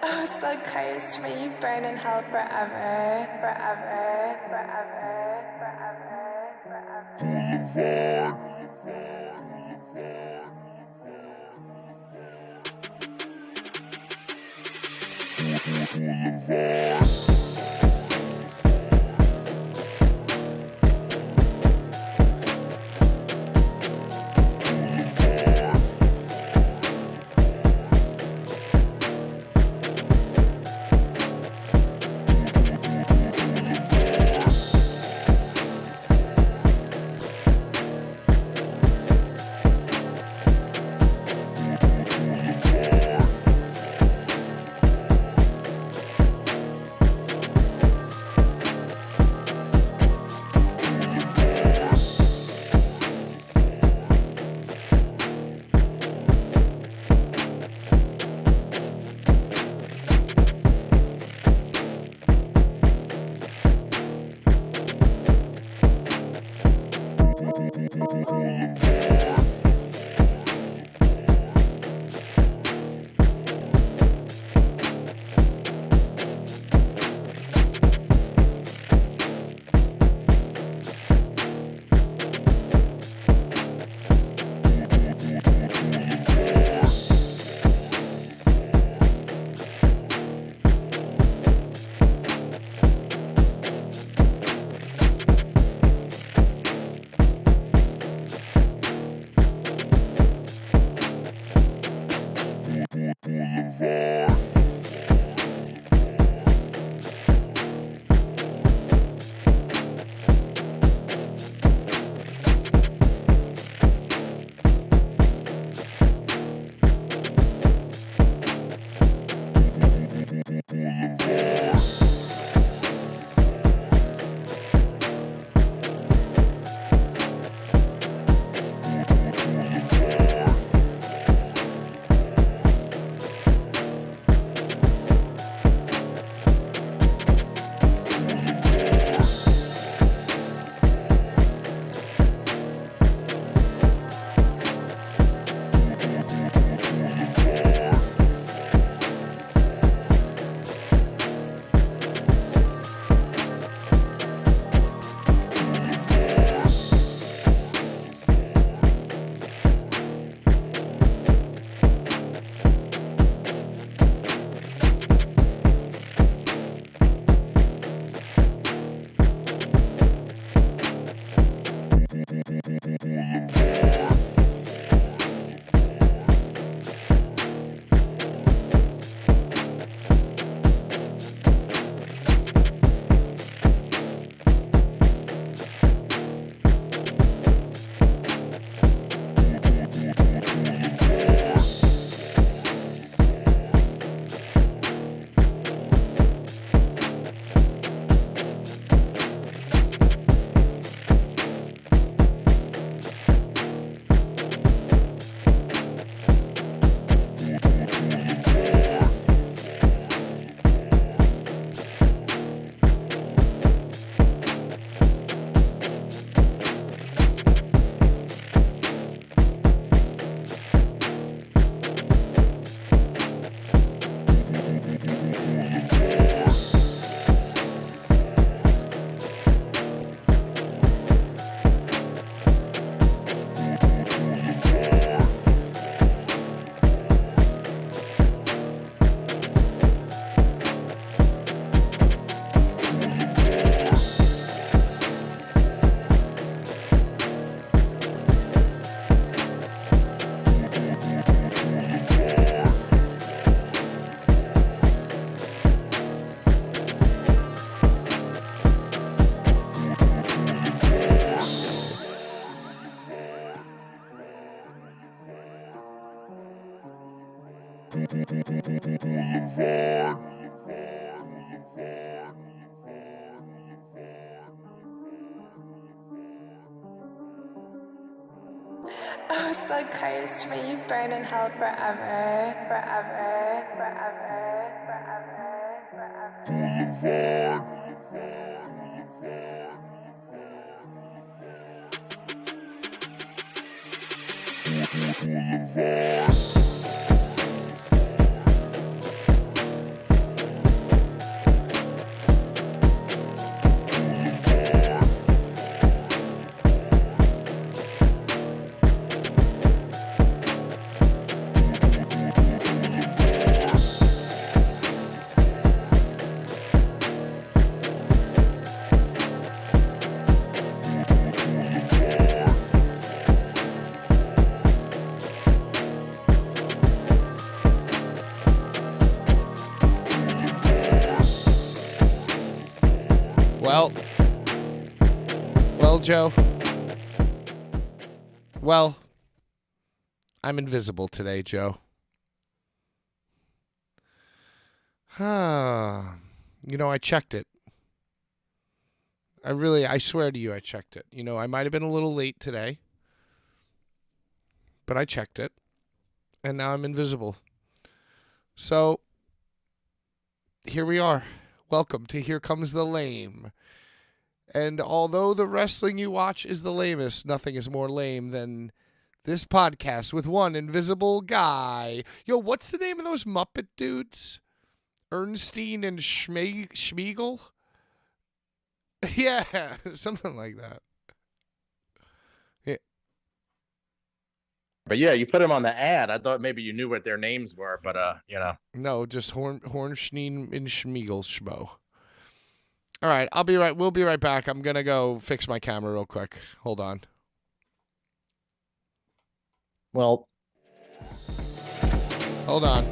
Oh, so close to me, you burn in hell forever, forever, forever, forever, forever. Oh, so close to me, you burn in hell forever, forever, forever, forever, forever. Well, Joe. Well, I'm invisible today, Joe. I checked it. I swear to you, I checked it. I might have been a little late today, but I checked it, and now I'm invisible. So, here we are. Welcome to Here Comes the Lame. And although the wrestling you watch is the lamest, nothing is more lame than this podcast with one invisible guy. Yo, what's the name of those Muppet dudes? Ernstein and Schmiegel? Yeah, something like that. Yeah. But yeah, you put them on the ad. I thought maybe you knew what their names were, but No, just Hornstein and Schmiegel Schmo. All right, we'll be right back. I'm gonna go fix my camera real quick. Hold on. Well, hold on.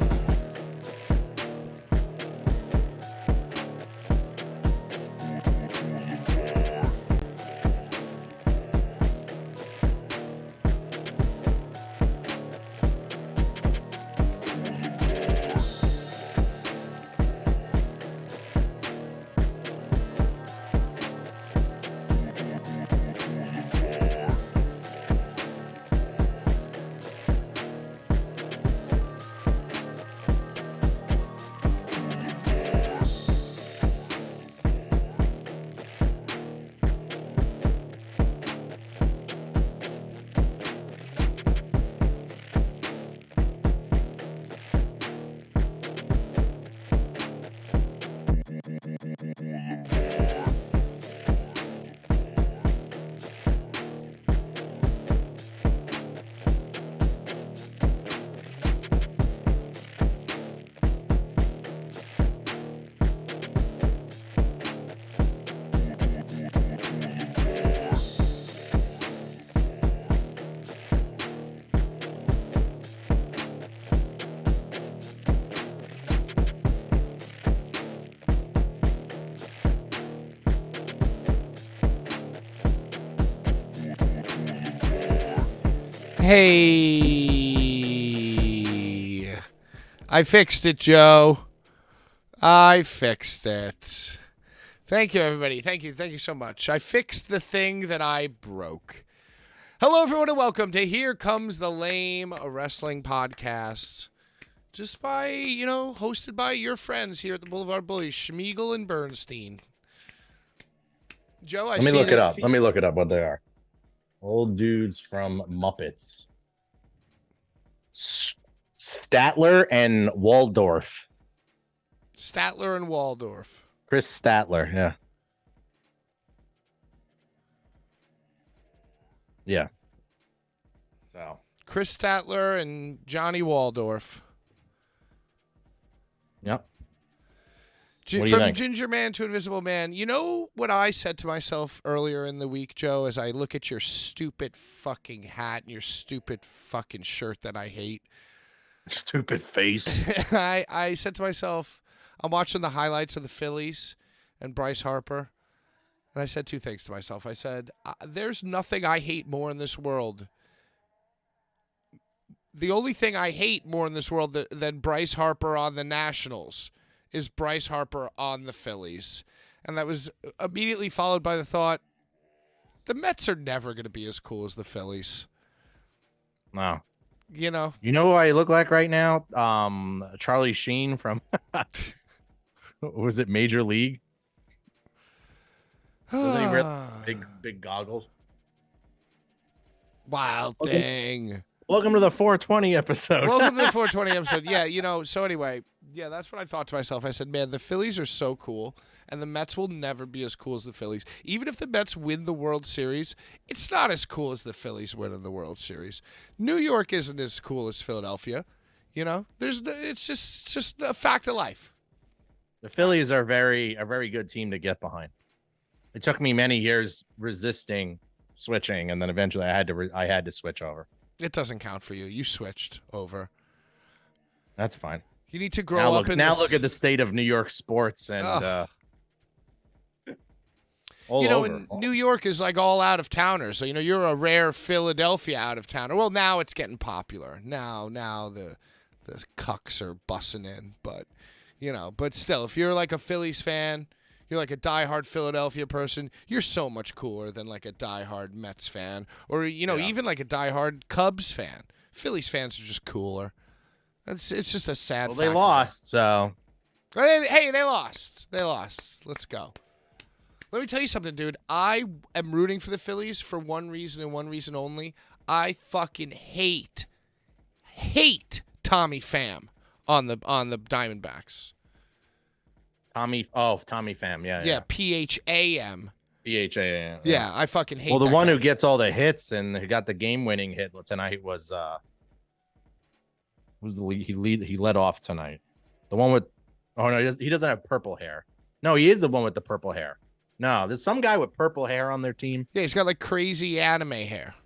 Hey, I fixed it, Joe. I fixed it. Thank you, everybody. Thank you so much. I fixed the thing that I broke. Hello, everyone, and welcome to Here Comes the Lame, a wrestling podcast. Just hosted by your friends here at the Boulevard Bullies, Schmiegel and Bernstein. Joe, Let me look it up what they are. Old dudes from Muppets. Statler and Waldorf. Statler and Waldorf. Chris Statler, yeah. Yeah. So. Chris Statler and Johnny Waldorf. Yep. From Ginger Man to Invisible Man. You know what I said to myself earlier in the week, Joe, as I look at your stupid fucking hat and your stupid fucking shirt that I hate? Stupid face. I said to myself, I'm watching the highlights of the Phillies and Bryce Harper, and I said two things to myself. I said, there's nothing I hate more in this world. The only thing I hate more in this world than Bryce Harper on the Nationals is Bryce Harper on the Phillies. And that was immediately followed by the thought, the Mets are never going to be as cool as the Phillies. No. You know who I look like right now? Charlie Sheen from, was it Major League? Doesn't he really big goggles? Wild thing. Welcome to the 420 episode. Welcome to the 420 episode. Yeah, so anyway, yeah, that's what I thought to myself. I said, man, the Phillies are so cool, and the Mets will never be as cool as the Phillies. Even if the Mets win the World Series, it's not as cool as the Phillies winning the World Series. New York isn't as cool as Philadelphia. It's just a fact of life. The Phillies are a very good team to get behind. It took me many years resisting switching, and then eventually I had to switch over. It doesn't count for you. You switched over. That's fine. You need to grow up in now look at the state of New York sports and all you know, over. and New York is like all out of towners. So, you know, you're a rare Philadelphia out of towner. Well, now it's getting popular. Now the cucks are bussing in, but you know, but still, if you're like a Phillies fan, you're like a diehard Philadelphia person, you're so much cooler than like a diehard Mets fan, or you know, even like a diehard Cubs fan. Phillies fans are just cooler. It's just a sad. Well, they fact. lost, so Hey, they lost. They lost. Let's go. Let me tell you something, dude. I am rooting for the Phillies for one reason and one reason only. I fucking hate Tommy Pham on the Diamondbacks. Tommy Pham, Yeah, Pham. PHA. Yeah, I fucking hate. Well, the that one guy. who gets all the hits and who got the game-winning hit tonight was who's the lead? He led off tonight. The one with he doesn't have purple hair. No, he is the one with the purple hair. No, there's some guy with purple hair on their team. Yeah, he's got like crazy anime hair.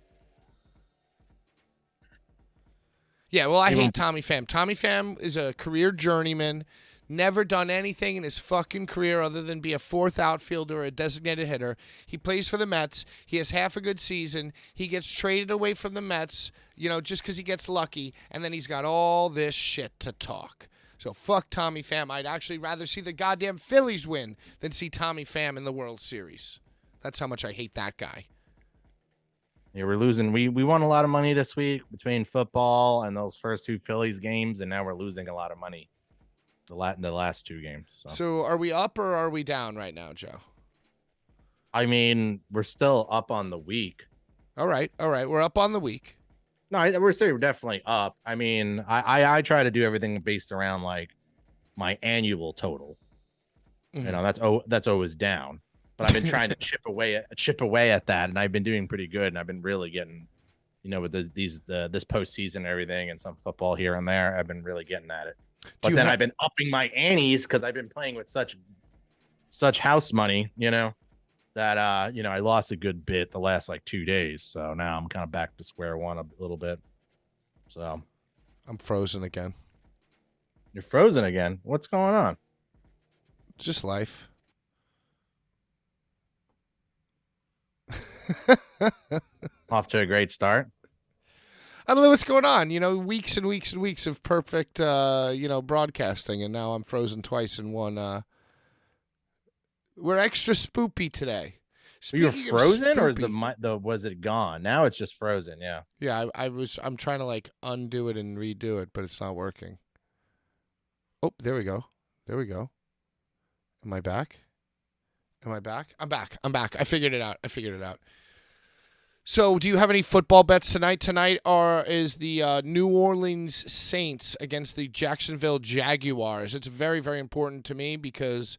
Yeah, well, I hate Tommy Pham. Tommy Pham is a career journeyman, never done anything in his fucking career other than be a fourth outfielder or a designated hitter. He plays for the Mets. He has half a good season. He gets traded away from the Mets, you know, just because he gets lucky, and then he's got all this shit to talk. So fuck Tommy Pham. I'd actually rather see the goddamn Phillies win than see Tommy Pham in the World Series. That's how much I hate that guy. Yeah, we're losing. We won a lot of money this week between football and those first two Phillies games, and now we're losing a lot of money the last two games. So are we up or are we down right now, Joe? I mean, we're still up on the week. All right. We're up on the week. No, we're definitely up. I mean, I try to do everything based around like my annual total. Mm-hmm. You know, that's always down. But I've been trying to chip away at that, and I've been doing pretty good. And I've been really getting, you know, with this postseason and everything, and some football here and there. I've been really getting at it. But then I've been upping my antes because I've been playing with such house money, you know, that you know, I lost a good bit the last like 2 days. So now I'm kind of back to square one a little bit. So I'm frozen again. You're frozen again. What's going on? Just life. Off to a great start. I don't know what's going on. You know, weeks and weeks and weeks of perfect, you know, broadcasting, and now I'm frozen twice in one. We're extra spoopy today. So you're frozen, or is was it gone? Now it's just frozen. Yeah. Yeah, I'm trying to like undo it and redo it, but it's not working. Oh, there we go. Am I back? I'm back. I figured it out. So, do you have any football bets tonight? Tonight is the New Orleans Saints against the Jacksonville Jaguars. It's very, very important to me because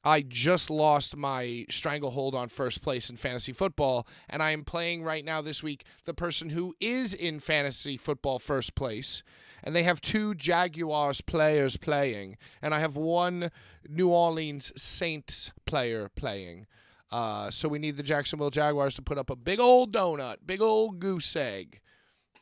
I just lost my stranglehold on first place in fantasy football, and I am playing right now this week the person who is in fantasy football first place. And they have two Jaguars players playing, and I have one New Orleans Saints player playing. So we need the Jacksonville Jaguars to put up a big old donut, big old goose egg,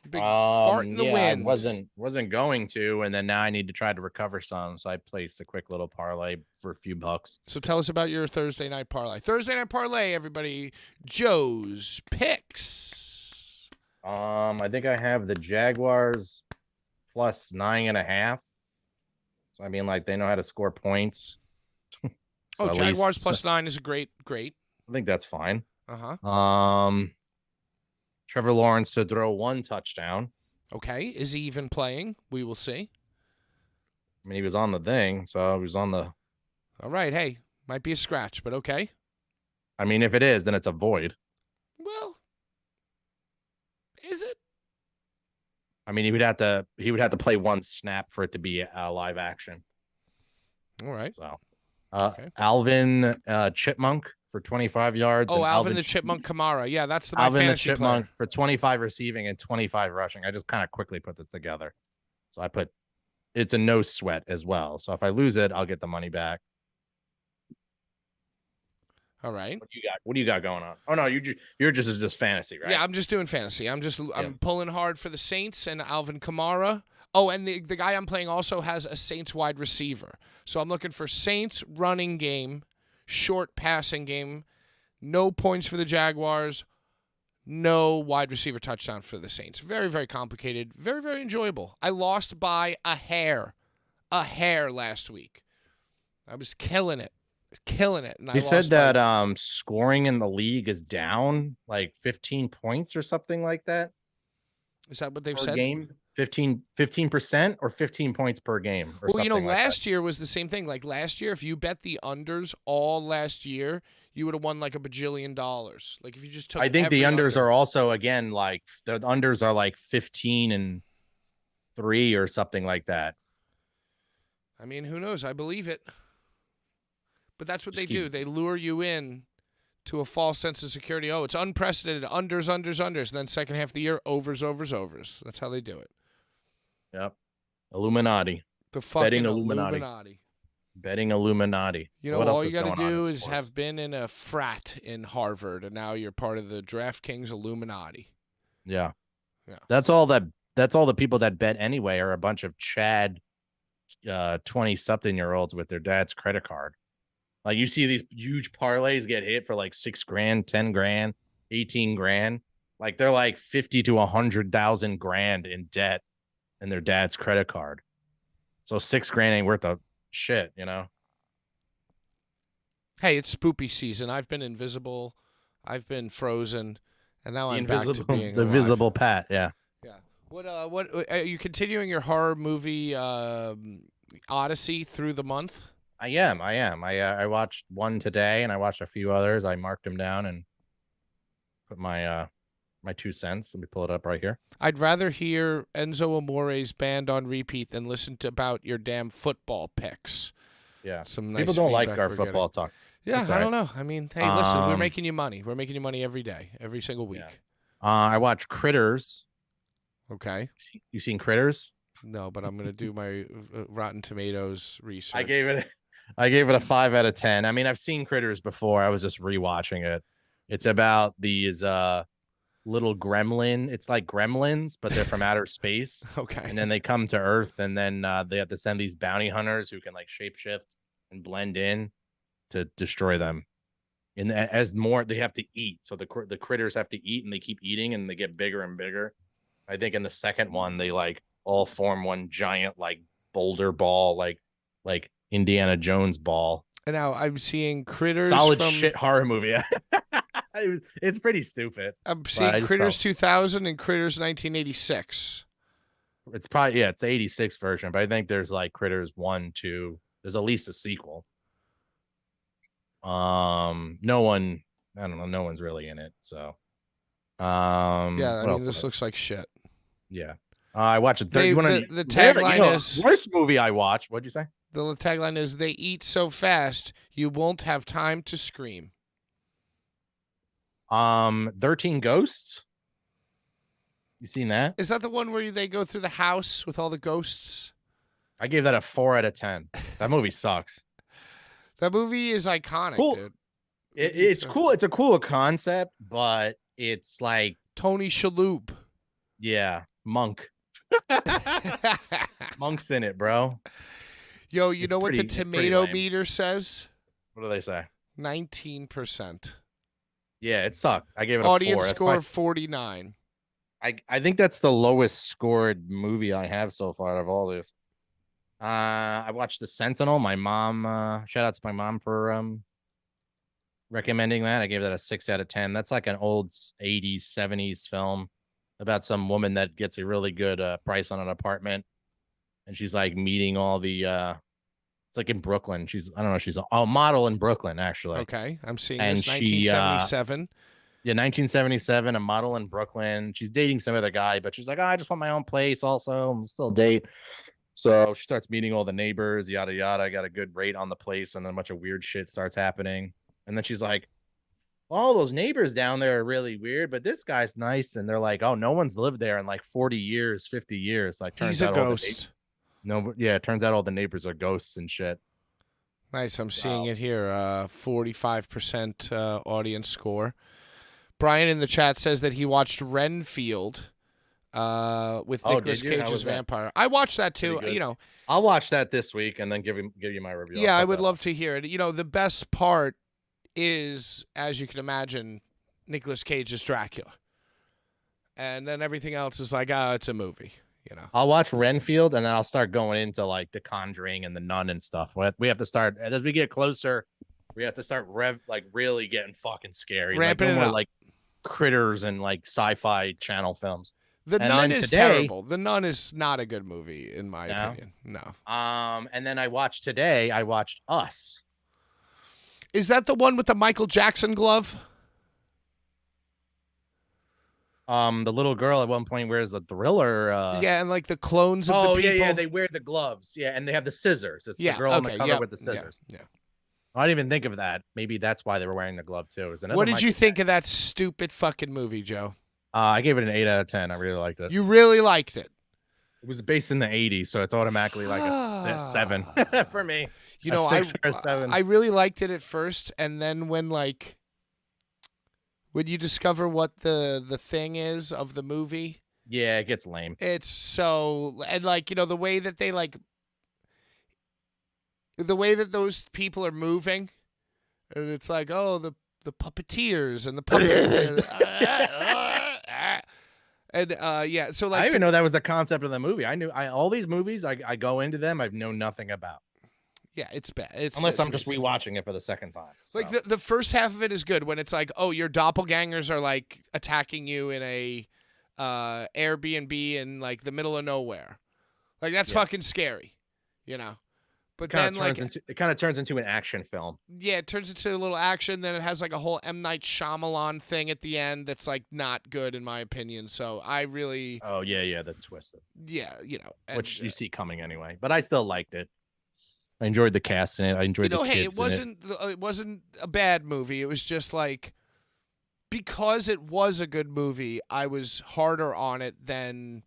big fart in the wind. I wasn't going to, and then now I need to try to recover some. So I placed a quick little parlay for a few bucks. So tell us about your Thursday night parlay. Thursday night parlay, everybody. Joe's picks. I think I have the Jaguars plus 9.5. So I mean, like, they know how to score points. So Jaguars plus 9 is a great. I think that's fine. Uh-huh. Trevor Lawrence to throw one touchdown. Okay. Is he even playing? We will see. I mean, he was on the thing, so he was on the... All right. Hey, might be a scratch, but okay. I mean, if it is, then it's a void. Well, is it? I mean, he would have to play one snap for it to be a live action. All right. So, okay. Alvin Chipmunk for 25 yards. Oh, Alvin the Chipmunk Kamara. Yeah, that's my Alvin the fantasy Chipmunk player. for 25 receiving and 25 rushing. I just kind of quickly put this together. So I put it's a no sweat as well. So if I lose it, I'll get the money back. All right. What do you got going on? Oh no, you're just fantasy, right? Yeah, I'm just doing fantasy. I'm pulling hard for the Saints and Alvin Kamara. Oh, and the guy I'm playing also has a Saints wide receiver. So I'm looking for Saints running game, short passing game, No points for the Jaguars. No wide receiver touchdown for the Saints. Very, very complicated. Very, very enjoyable. I lost by a hair last week. I was killing it. And They said that scoring in the league is down like 15 points or something like that. Is that what they've per said? Game 15% or 15 points per game. Or Well, something last year was the same thing. Like last year, if you bet the unders all last year, you would have won like $1 bajillion. Like if you just took. I think the unders under. are also again like the unders are like 15-3 or something like that. I mean, who knows? I believe it. But that's what they do. They lure you in to a false sense of security. Oh, it's unprecedented. Unders. And then second half of the year, overs. That's how they do it. Yep. Illuminati. The fucking Illuminati. Betting Illuminati. You know, all you got to do is have been in a frat in Harvard, and now you're part of the DraftKings Illuminati. Yeah. That's all the people that bet anyway are a bunch of Chad 20-something-year-olds with their dad's credit card. Like you see these huge parlays get hit for like $6,000, $10,000, $18,000. Like they're like 50 to 100,000 grand in debt in their dad's credit card. So $6,000 ain't worth a shit, you know. Hey, it's spoopy season. I've been invisible, I've been frozen, and now I'm back to being the alive. Visible Pat. Yeah. Yeah. What are you continuing your horror movie Odyssey through the month? I am. I watched one today, and I watched a few others. I marked them down and put my 2 cents. Let me pull it up right here. I'd rather hear Enzo Amore's band on repeat than listen to about your damn football picks. Yeah, some nice people don't like our we're football getting. talk. Yeah, I don't know. I mean, hey, listen, we're making you money. We're making you money every day, every single week. Yeah. I watch Critters. Okay. You seen Critters? No, but I'm gonna do my Rotten Tomatoes research. I gave it a 5 out of 10. I mean, I've seen Critters before. I was just rewatching it. It's about these little gremlin. It's like gremlins, but they're from outer space. Okay. And then they come to Earth, and then they have to send these bounty hunters who can like shapeshift and blend in to destroy them. And as more, they have to eat. So the critters have to eat, and they keep eating, and they get bigger and bigger. I think in the second one, they like all form one giant like boulder ball, like Indiana Jones ball. And now I'm seeing Critters. Solid shit horror movie. It's pretty stupid. I'm seeing Critters 2000 and Critters 1986. It's probably it's the 86 version, but I think there's like Critters 1, 2. There's at least a sequel. No one's really in it. So yeah, I mean this looks like shit. Yeah. I watched it. The tagline is worst movie I watched. What'd you say? The tagline is they eat so fast you won't have time to scream. 13 Ghosts. You seen that? Is that the one where they go through the house with all the ghosts? I gave that a 4 out of 10. That movie sucks. That movie is iconic, cool. Dude. It's cool. It's a cool concept, but it's like Tony Shalhoub. Yeah, Monk. Monk's in it, bro. Yo, you know what the tomato meter says? What do they say? 19%. Yeah, it sucked. I gave it a Audience 4. score 49. I think that's the lowest scored movie I have so far of all this. I watched The Sentinel. My mom, shout out to my mom for recommending that. I gave that a 6 out of 10. That's like an old 80s, 70s film about some woman that gets a really good price on an apartment. And she's like meeting all the it's like in Brooklyn. She's a model in Brooklyn, actually. Okay. I'm seeing this 1977. Yeah, 1977, a model in Brooklyn. She's dating some other guy, but she's like, I just want my own place also. I'm still date. So she starts meeting all the neighbors, yada, yada. I got a good rate on the place, and then a bunch of weird shit starts happening. And then she's like, all those neighbors down there are really weird, but this guy's nice. And they're like, oh, no one's lived there in like 40 years, 50 years. Like, turns He's out a ghost. It turns out all the neighbors are ghosts and shit. Nice. I'm seeing it here. 45% audience score. Brian in the chat says that he watched Renfield with Nicolas Cage as vampire. I watched that too. You know, I'll watch that this week and then give you my review. Yeah, I would love to hear it. You know, the best part is, as you can imagine, Nicolas Cage's Dracula. And then everything else is like, it's a movie, you know. I'll watch Renfield and then I'll start going into like The Conjuring and The Nun and stuff. We have to start as we get closer. We have to start really getting fucking scary. Ramping no it more up. like critters and like sci-fi channel films. The And Nun then is today- terrible. The Nun is not a good movie, in my No? opinion. No. And then I watched Us. Is that the one with the Michael Jackson glove? The little girl at one point wears a thriller. Yeah, and like the clones of the people. yeah. They wear the gloves. Yeah, and they have the scissors. It's yeah, the girl on the okay, cover yep, with the scissors. Yeah. I didn't even think of that. Maybe that's why they were wearing the glove too. It was another What did you Michael think of that stupid fucking movie, Joe? I gave it an 8 out of 10. I really liked it. You really liked it. It was based in the 80s, so it's automatically like a 7 for me. You A know, 6 or a 7. I really liked it at first, and then when you discover what the thing is of the movie, Yeah, it gets lame. it's so, and like, you know, the way that the way that those people are moving, and it's like, oh, the puppeteers and the puppets. And yeah, so like I didn't even know that was the concept of the movie. All these movies, I go into them, I know nothing about. yeah, it's bad. It's Unless it's I'm just amazing. rewatching it for the second time. Like so. the first half of it is good when it's like, oh, your doppelgangers are like attacking you in a Airbnb in like the middle of nowhere. Like that's Yeah. fucking scary, you know. But It then like kind of turns into an action film. yeah, it turns into a little action. Then it has like a whole M. Night Shyamalan thing at the end that's like not good in my opinion. So I really, Oh yeah, the twist, yeah, you know, and, which you see coming anyway. But I still liked it. I enjoyed the cast in it. I enjoyed you know, the hey, kids it wasn't a bad movie. It was just like because it was a good movie, I was harder on it than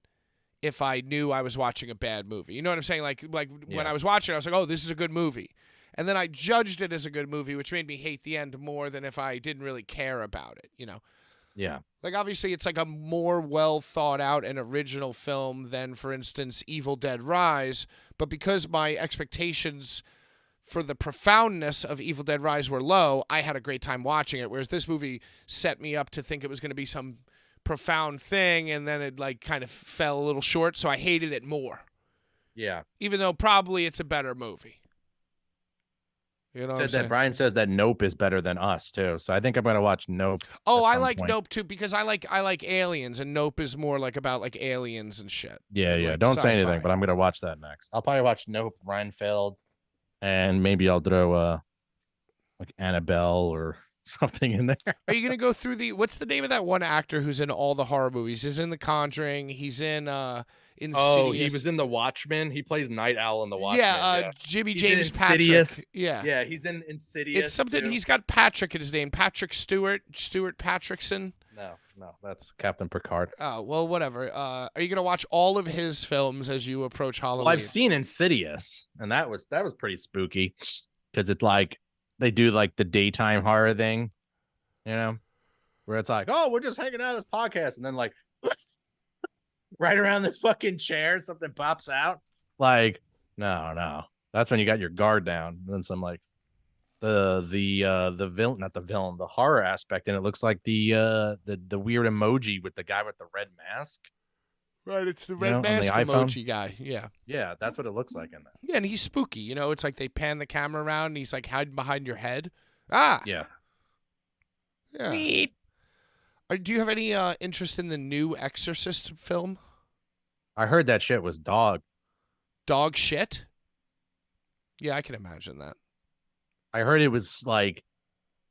if I knew I was watching a bad movie. You know what I'm saying? Like when Yeah. I was watching it, I was like, oh, this is a good movie. And then I judged it as a good movie, which made me hate the end more than if I didn't really care about it, you know? Yeah. Like, obviously, it's like a more well thought out and original film than, for instance, Evil Dead Rise. But because my expectations for the profoundness of Evil Dead Rise were low, I had a great time watching it. Whereas this movie set me up to think it was going to be some profound thing, and then it like kind of fell a little short, so I hated it more. Yeah. Even though probably it's a better movie. You know what I'm Said saying? that Brian says that Nope is better than Us too. So I think I'm gonna watch Nope. Oh, at I some like point. Nope too because I like aliens, and Nope is more like about like aliens and shit. Yeah, and, yeah. like, Don't say anything, sci-fi. but I'm gonna watch that next. I'll probably watch Nope, Reinfeld, and maybe I'll throw like Annabelle or something in there. Are you gonna go through what's the name of that one actor who's in all the horror movies? He's in The Conjuring. He's in Insidious. Oh, he was in The Watchmen. He plays Night Owl in The Watchmen. Yeah, Jimmy He's in James Patrick. Insidious. Yeah. Yeah, he's in Insidious. It's something. too. He's got Patrick in his name. Patrick Stewart Patrickson. No, that's Captain Picard. Oh well, whatever. Are you gonna watch all of his films as you approach Halloween? Well, I've seen Insidious, and that was pretty spooky because it's like they do like the daytime horror thing, you know, where it's like, oh, we're just hanging out on this podcast, and then like right around this fucking chair, something pops out. Like, no, that's when you got your guard down. And then some like the villain, not the villain, the horror aspect, and it looks like the weird emoji with the guy with the red mask. Right, it's the know, red on the mask iPhone? emoji guy. Yeah. Yeah, that's what it looks like in that. Yeah, and he's spooky. You know, it's like they pan the camera around and he's like hiding behind your head. Ah. Yeah. Yeah. Do you have any interest in the new Exorcist film? I heard that shit was dog. Dog shit? Yeah, I can imagine that. I heard it was like,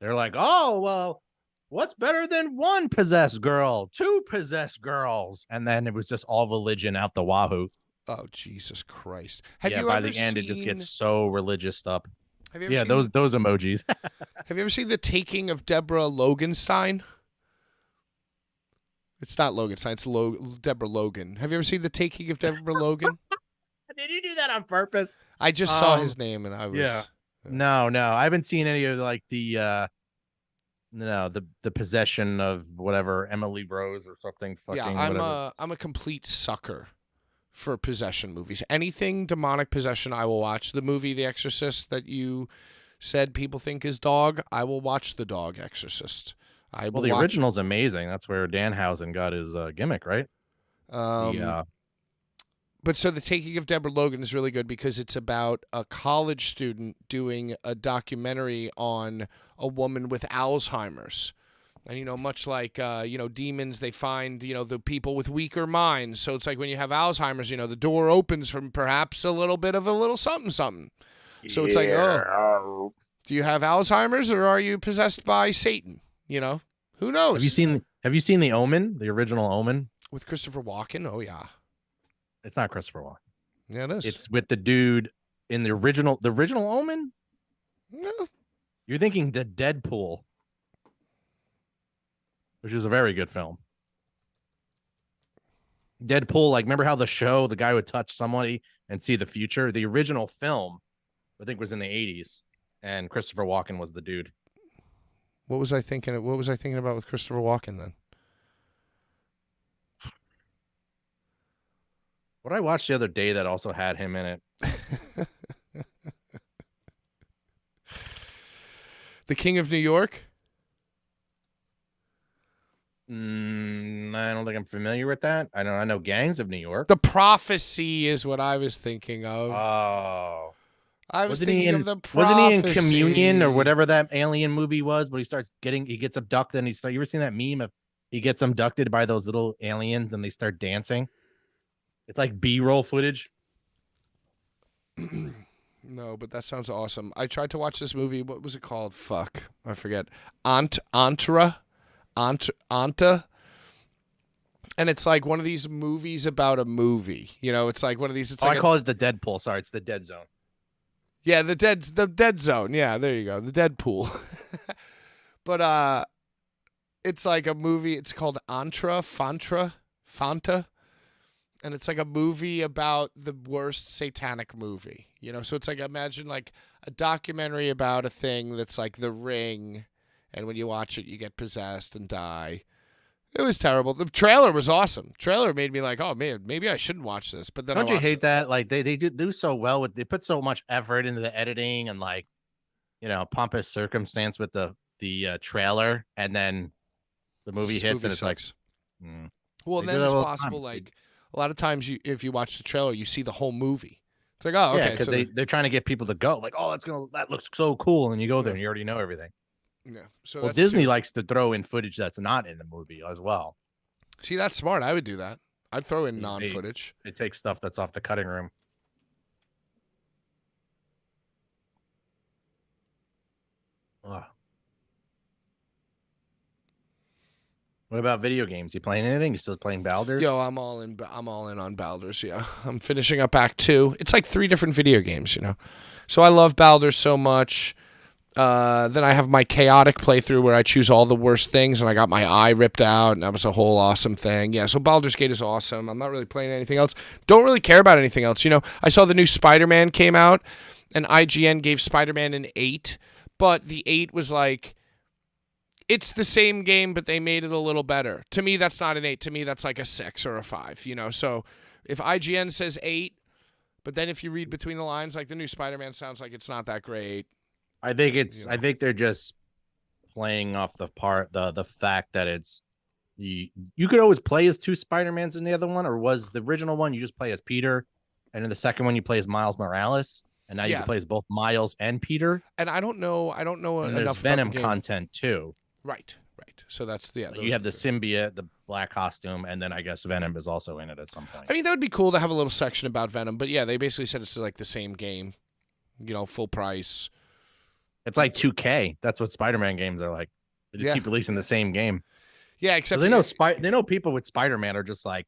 they're like, oh, well, what's better than one possessed girl? Two possessed girls. And then it was just all religion out the wahoo. Oh, Jesus Christ. Have Yeah, you by ever the end, it just gets so religious stuff. Have you ever Yeah, seen, those emojis. Have you ever seen The Taking of Deborah Loganstein? It's not Loganstein, it's Deborah Logan. Have you ever seen The Taking of Deborah Logan? Did you do that on purpose? I just saw his name and I was yeah. No, I haven't seen any of like the possession of whatever Emily Rose or something. Fucking Yeah, whatever. I'm a complete sucker for possession movies. Anything demonic possession, I will watch. The movie The Exorcist that you said people think is dog, I will watch The Dog Exorcist. I Well, will the watch it. original's amazing. That's where Danhausen got his gimmick, right? But so The Taking of Deborah Logan is really good because it's about a college student doing a documentary on a woman with Alzheimer's. And, much like, demons, they find, the people with weaker minds. So it's like when you have Alzheimer's, the door opens from perhaps a little something, something. So it's like, oh, do you have Alzheimer's or are you possessed by Satan? Who knows? Have you seen The Omen, the original Omen? With Christopher Walken? Oh, yeah. It's not Christopher Walken. Yeah, it is. It's with the dude in the original Omen? No. You're thinking the Deadpool, which is a very good film. Deadpool, like, remember how the guy would touch somebody and see the future? The original film, I think, was in the 80s, and Christopher Walken was the dude. What was I thinking? What was I thinking about with Christopher Walken then? What I watched the other day that also had him in it. The King of New York? I don't think I'm familiar with that. I know Gangs of New York. The Prophecy is what I was thinking of. Oh. I was Wasn't he thinking in, of The Prophecy. wasn't he in Communion or whatever that alien movie was? But he gets abducted and you ever seen that meme of he gets abducted by those little aliens and they start dancing? It's like B-roll footage. No, but that sounds awesome. I tried to watch this movie. What was it called? Fuck. I forget. Anta. And it's like one of these movies about a movie. It's like one of these. I call it the Deadpool. Sorry, it's the Dead Zone. Yeah, the dead zone. Yeah, there you go. The Deadpool. But it's like a movie. It's called Fanta. And it's like a movie about the worst satanic movie, So it's like, imagine like a documentary about a thing that's like The Ring, and when you watch it, you get possessed and die. It was terrible. The trailer was awesome. Trailer made me like, oh man, maybe I shouldn't watch this. But then Don't you hate that? Like they do so well they put so much effort into the editing and like, pompous circumstance with the trailer, and then the movie hits and it's sucks. Like, well, and then it's possible like. A lot of times, if you watch the trailer, you see the whole movie. It's like, oh, okay. Yeah, because they're trying to get people to go. Like, oh, that looks so cool, and you go there and you already know everything. Yeah. So Disney likes to throw in footage that's not in the movie as well. See, that's smart. I would do that. I'd throw in non-footage. They take stuff that's off the cutting room. Oh. What about video games? You playing anything? You still playing Baldur's? Yo, I'm all in on Baldur's. Yeah, I'm finishing up Act 2. It's like 3 different video games, So I love Baldur's so much. Then I have my chaotic playthrough where I choose all the worst things, and I got my eye ripped out, and that was a whole awesome thing. Yeah, so Baldur's Gate is awesome. I'm not really playing anything else. Don't really care about anything else. I saw the new Spider-Man came out, and IGN gave Spider-Man an 8, but the 8 was like, it's the same game, but they made it a little better. To me, that's not an 8. To me, that's like a 6 or a 5, So if IGN says 8, but then if you read between the lines, like the new Spider-Man sounds like it's not that great. I think they're just playing off the fact that it's you could always play as 2 Spider-Mans in the other one, or was the original one you just play as Peter, and in the second one you play as Miles Morales, and now you can play as both Miles and Peter. And I don't know and enough Venom about the content too. Right. So that's you have the symbiote, the black costume, and then I guess Venom is also in it at some point. I mean, that would be cool to have a little section about Venom, but yeah, they basically said it's like the same game, full price. It's like 2K. That's what Spider-Man games are like. They just keep releasing the same game. Yeah, except they know people with Spider-Man are just like,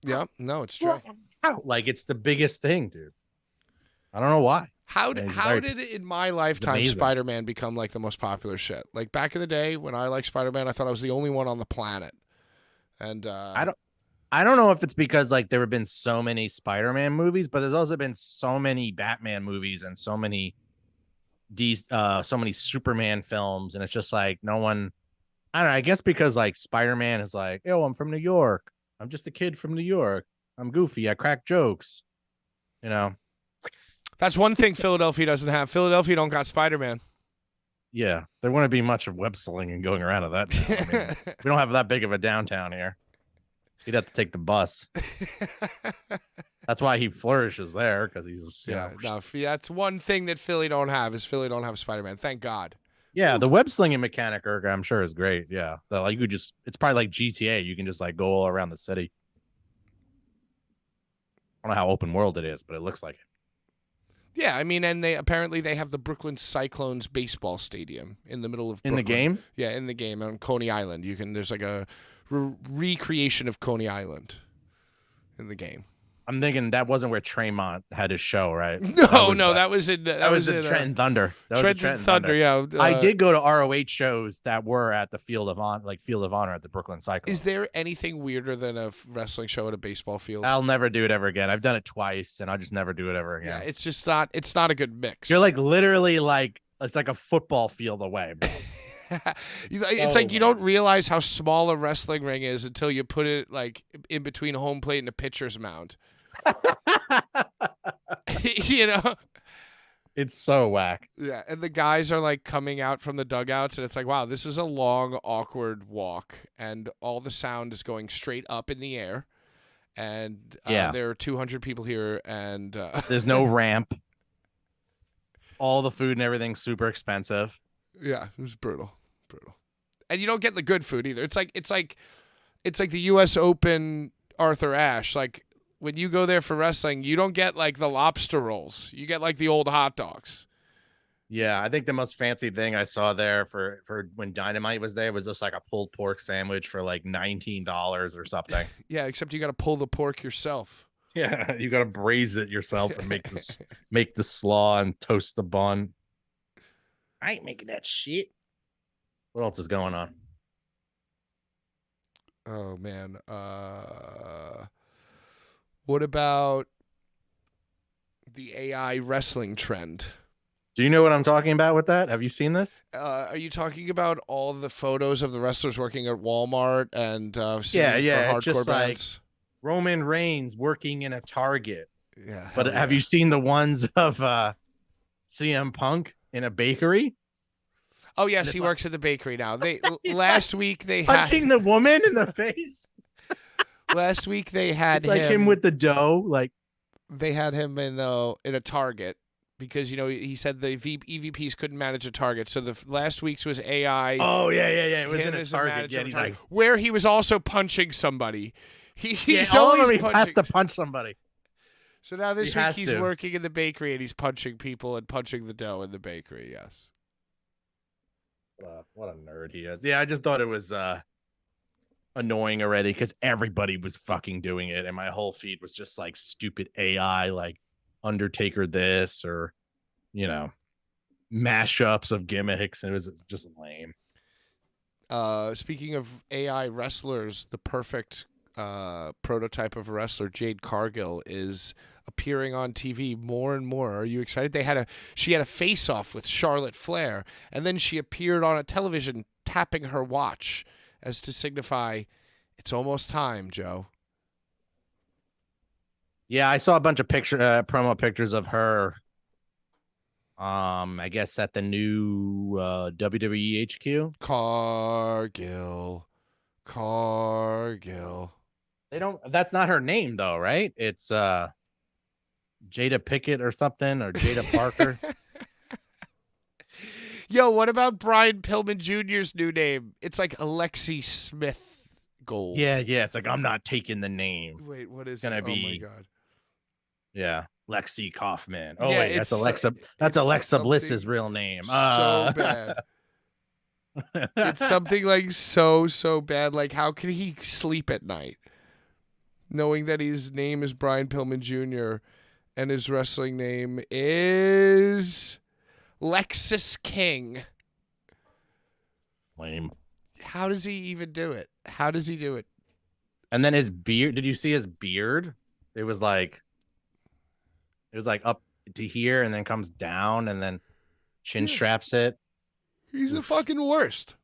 yeah, no, it's true. Like it's the biggest thing, dude. I don't know why. How did in my lifetime Spider-Man become like the most popular shit? Like back in the day when I liked Spider-Man, I thought I was the only one on the planet. And I don't know if it's because like there have been so many Spider-Man movies, but there's also been so many Batman movies and so many Superman films, and it's just like no one. I don't know. I guess because like Spider-Man is like, yo, I'm from New York. I'm just a kid from New York. I'm goofy. I crack jokes. That's one thing Philadelphia doesn't have. Philadelphia don't got Spider-Man. Yeah, there wouldn't be much of web slinging going around at that. I mean, we don't have that big of a downtown here. He'd have to take the bus. That's why he flourishes there, because he's that's one thing that Philly don't have is Philly don't have Spider-Man. Thank God. Yeah, the web slinging mechanic, Erg, I'm sure is great. Yeah, like you could it's probably like GTA. You can just like go all around the city. I don't know how open world it is, but it looks like it. Yeah, I mean, and they have the Brooklyn Cyclones baseball stadium in the middle of Brooklyn. In the game. Yeah, in the game on Coney Island. There's like a recreation of Coney Island in the game. I'm thinking that wasn't where Tremont had his show, right? That was in Trenton Thunder. That was Trenton Thunder. Yeah, I did go to ROH shows that were at the Field of Honor at the Brooklyn Cyclones. Is there anything weirder than a wrestling show at a baseball field? I'll never do it ever again. I've done it twice, and I'll just never do it ever again. Yeah, it's just not. It's not a good mix. You're like literally like it's like a football field away, bro. It's like you don't realize how small a wrestling ring is until you put it like in between home plate and a pitcher's mound. It's so whack. Yeah, and the guys are like coming out from the dugouts, and it's like, wow, this is a long, awkward walk, and all the sound is going straight up in the air, and there are 200 people here, and there's no ramp. All the food and everything's super expensive. Yeah, it was brutal, and you don't get the good food either. It's like the U.S. Open Arthur Ashe, like. When you go there for wrestling, you don't get like the lobster rolls. You get like the old hot dogs. Yeah, I think the most fancy thing I saw there for when Dynamite was there was just like a pulled pork sandwich for like $19 or something. Yeah, except you got to pull the pork yourself. Yeah, you got to braise it yourself and make the slaw and toast the bun. I ain't making that shit. What else is going on? Oh man. What about the AI wrestling trend? Do you know what I'm talking about with that? Have you seen this? Are you talking about all the photos of the wrestlers working at Walmart and for hardcore just bands? Like Roman Reigns working in a Target. Yeah. But have you seen the ones of CM Punk in a bakery? Oh yes, he works at the bakery now. Last week they punching the woman in the face. Last week they had him with the dough, like they had him in a Target because he said the EVPs couldn't manage a Target, so the last week's was AI. Oh yeah, it was in a Target. Yeah, he's like where he was also punching somebody. He's always has to punch somebody. So now this week he's working in the bakery and he's punching people and punching the dough in the bakery. Yes. What a nerd he is. Yeah, I just thought it was annoying already because everybody was fucking doing it, and my whole feed was just like stupid AI, like Undertaker this or mashups of gimmicks, and it was just lame. Speaking of AI wrestlers, the perfect prototype of a wrestler, Jade Cargill, is appearing on TV more and more. Are you excited? She had a face-off with Charlotte Flair, and then she appeared on a television tapping her watch as to signify it's almost time, Joe. Yeah, I saw a bunch of promo pictures of her. I guess at the new WWE HQ. Cargill. That's not her name though, right? It's Jada Pickett or something, or Jada Parker. Yo, what about Brian Pillman Jr.'s new name? It's like Alexi Smith Gold. Yeah. It's like, I'm not taking the name. Wait, what is it's gonna be? Oh my god. Yeah, Lexi Kaufman. Oh yeah, wait, that's Alexa. That's Alexa Bliss's real name. So bad. It's something like so bad. Like, how can he sleep at night knowing that his name is Brian Pillman Jr. and his wrestling name is Lexus King? Lame. How does he even do it? How does he do it? And then his beard. Did you see his beard? It was like up to here and then comes down and then chin straps it. He's the fucking worst.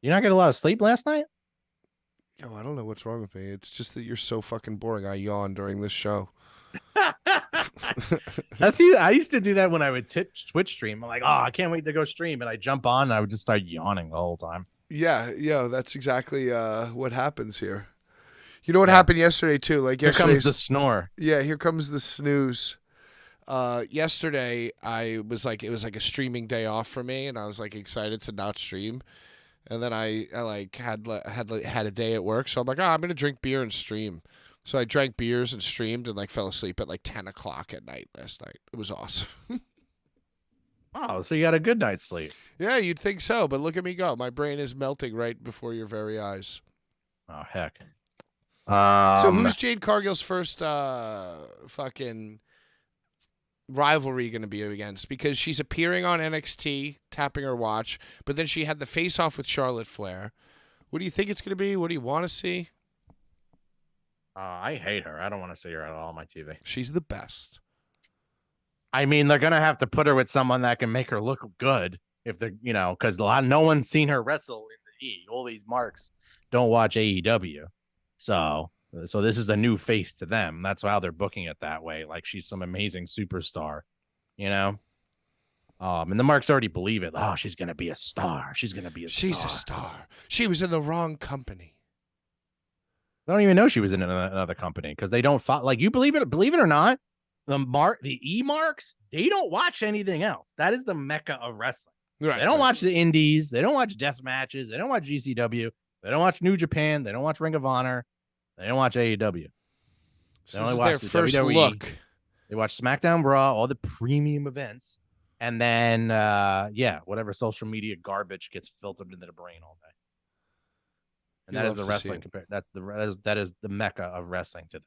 You not get a lot of sleep last night? Yo, I don't know what's wrong with me. It's just that you're so fucking boring. I yawned during this show. I used to do that when I would Twitch stream. I'm like, oh, I can't wait to go stream, and I jump on and I would just start yawning the whole time. Yeah, that's exactly what happens here. You know what Yeah. happened yesterday too? Like Here yesterday, comes the snore. yeah, here comes the snooze. Yesterday I was like, it was like a streaming day off for me, and I was like excited to not stream. And then I like had a day at work, so I'm like, I'm gonna drink beer and stream. So I drank beers and streamed and like fell asleep at like 10 o'clock at night last night. It was awesome. Oh, so you got a good night's sleep. Yeah, you'd think so, but look at me go. My brain is melting right before your very eyes. Oh heck. So who's Jade Cargill's first fucking rivalry going to be against? Because she's appearing on NXT, tapping her watch, but then she had the face-off with Charlotte Flair. What do you think it's going to be? What do you want to see? I hate her. I don't want to see her at all on my TV. She's the best. I mean, they're gonna have to put her with someone that can make her look good if they're, because no one's seen her wrestle in the E. All these marks don't watch AEW, so this is a new face to them. That's how they're booking it that way. Like she's some amazing superstar, And the marks already believe it. Oh, she's gonna be a star. She's gonna be a star. She's a star. She was in the wrong company. They don't even know she was in another company because they don't like you believe it or not. The E marks, they don't watch anything else. That is the mecca of wrestling. Right. They don't watch the indies. They don't watch death matches. They don't watch GCW. They don't watch New Japan. They don't watch Ring of Honor. They don't watch AEW. They only watch their first WWE. Look. They watch SmackDown, Raw, all the premium events, and then whatever social media garbage gets filtered into the brain all day. And that is the wrestling that is the mecca of wrestling to them.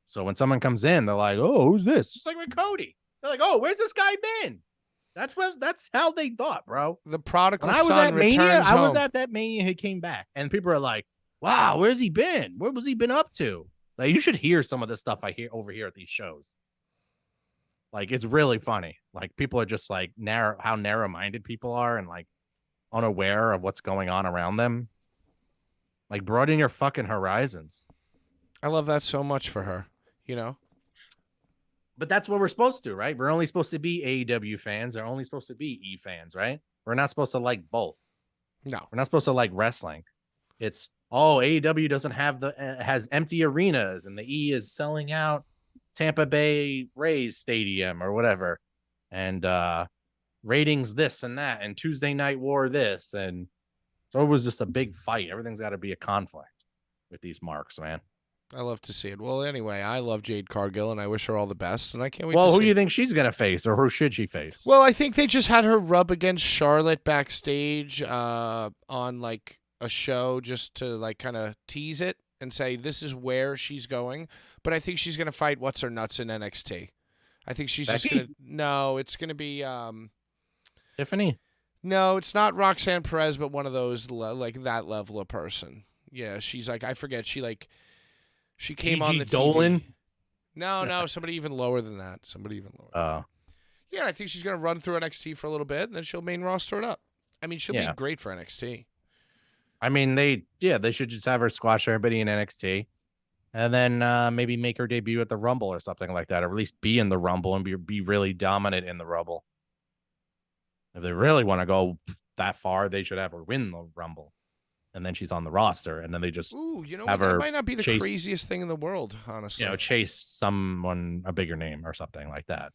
So when someone comes in, they're like, "Oh, who's this?" Just like with Cody, they're like, "Oh, where's this guy been?" That's how they thought, bro. The prodigal son returns Mania, home. I was at that Mania. He came back, and people are like, "Wow, where's he been? What was he been up to?" Like, you should hear some of the stuff I hear over here at these shows. Like, it's really funny. Like, people are just like how narrow-minded people are, and like unaware of what's going on around them. Like, broaden your fucking horizons. I love that so much for her, But that's what we're supposed to, right? We're only supposed to be AEW fans. They're only supposed to be E fans, right? We're not supposed to like both. No. We're not supposed to like wrestling. It's, AEW doesn't have has empty arenas, and the E is selling out Tampa Bay Rays Stadium or whatever. And ratings this and that, and Tuesday Night War this, and so it was just a big fight. Everything's got to be a conflict with these marks, man. I love to see it. Well, anyway, I love Jade Cargill, and I wish her all the best, and I can't wait Well, to who see do you think she's going to face, or who should she face? Well, I think they just had her rub against Charlotte backstage on, like, a show just to, like, kind of tease it and say this is where she's going. But I think she's going to fight What's-Her-Nuts in NXT. I think she's just going to... No, it's going to be... Tiffany? No, it's not Roxanne Perez, but one of those, like, that level of person. Yeah, she's like... I forget. She came on the Dolan? TV. No, somebody even lower than that. Yeah, I think she's going to run through NXT for a little bit, and then she'll main roster it up. I mean, she'll be great for NXT. I mean, they should just have her squash everybody in NXT, and then maybe make her debut at the Rumble or something like that, or at least be in the Rumble and be really dominant in the Rumble. If they really want to go that far, they should have her win the Rumble. And then she's on the roster, and then they just that might not be the craziest thing in the world, honestly. Chase someone a bigger name or something like that.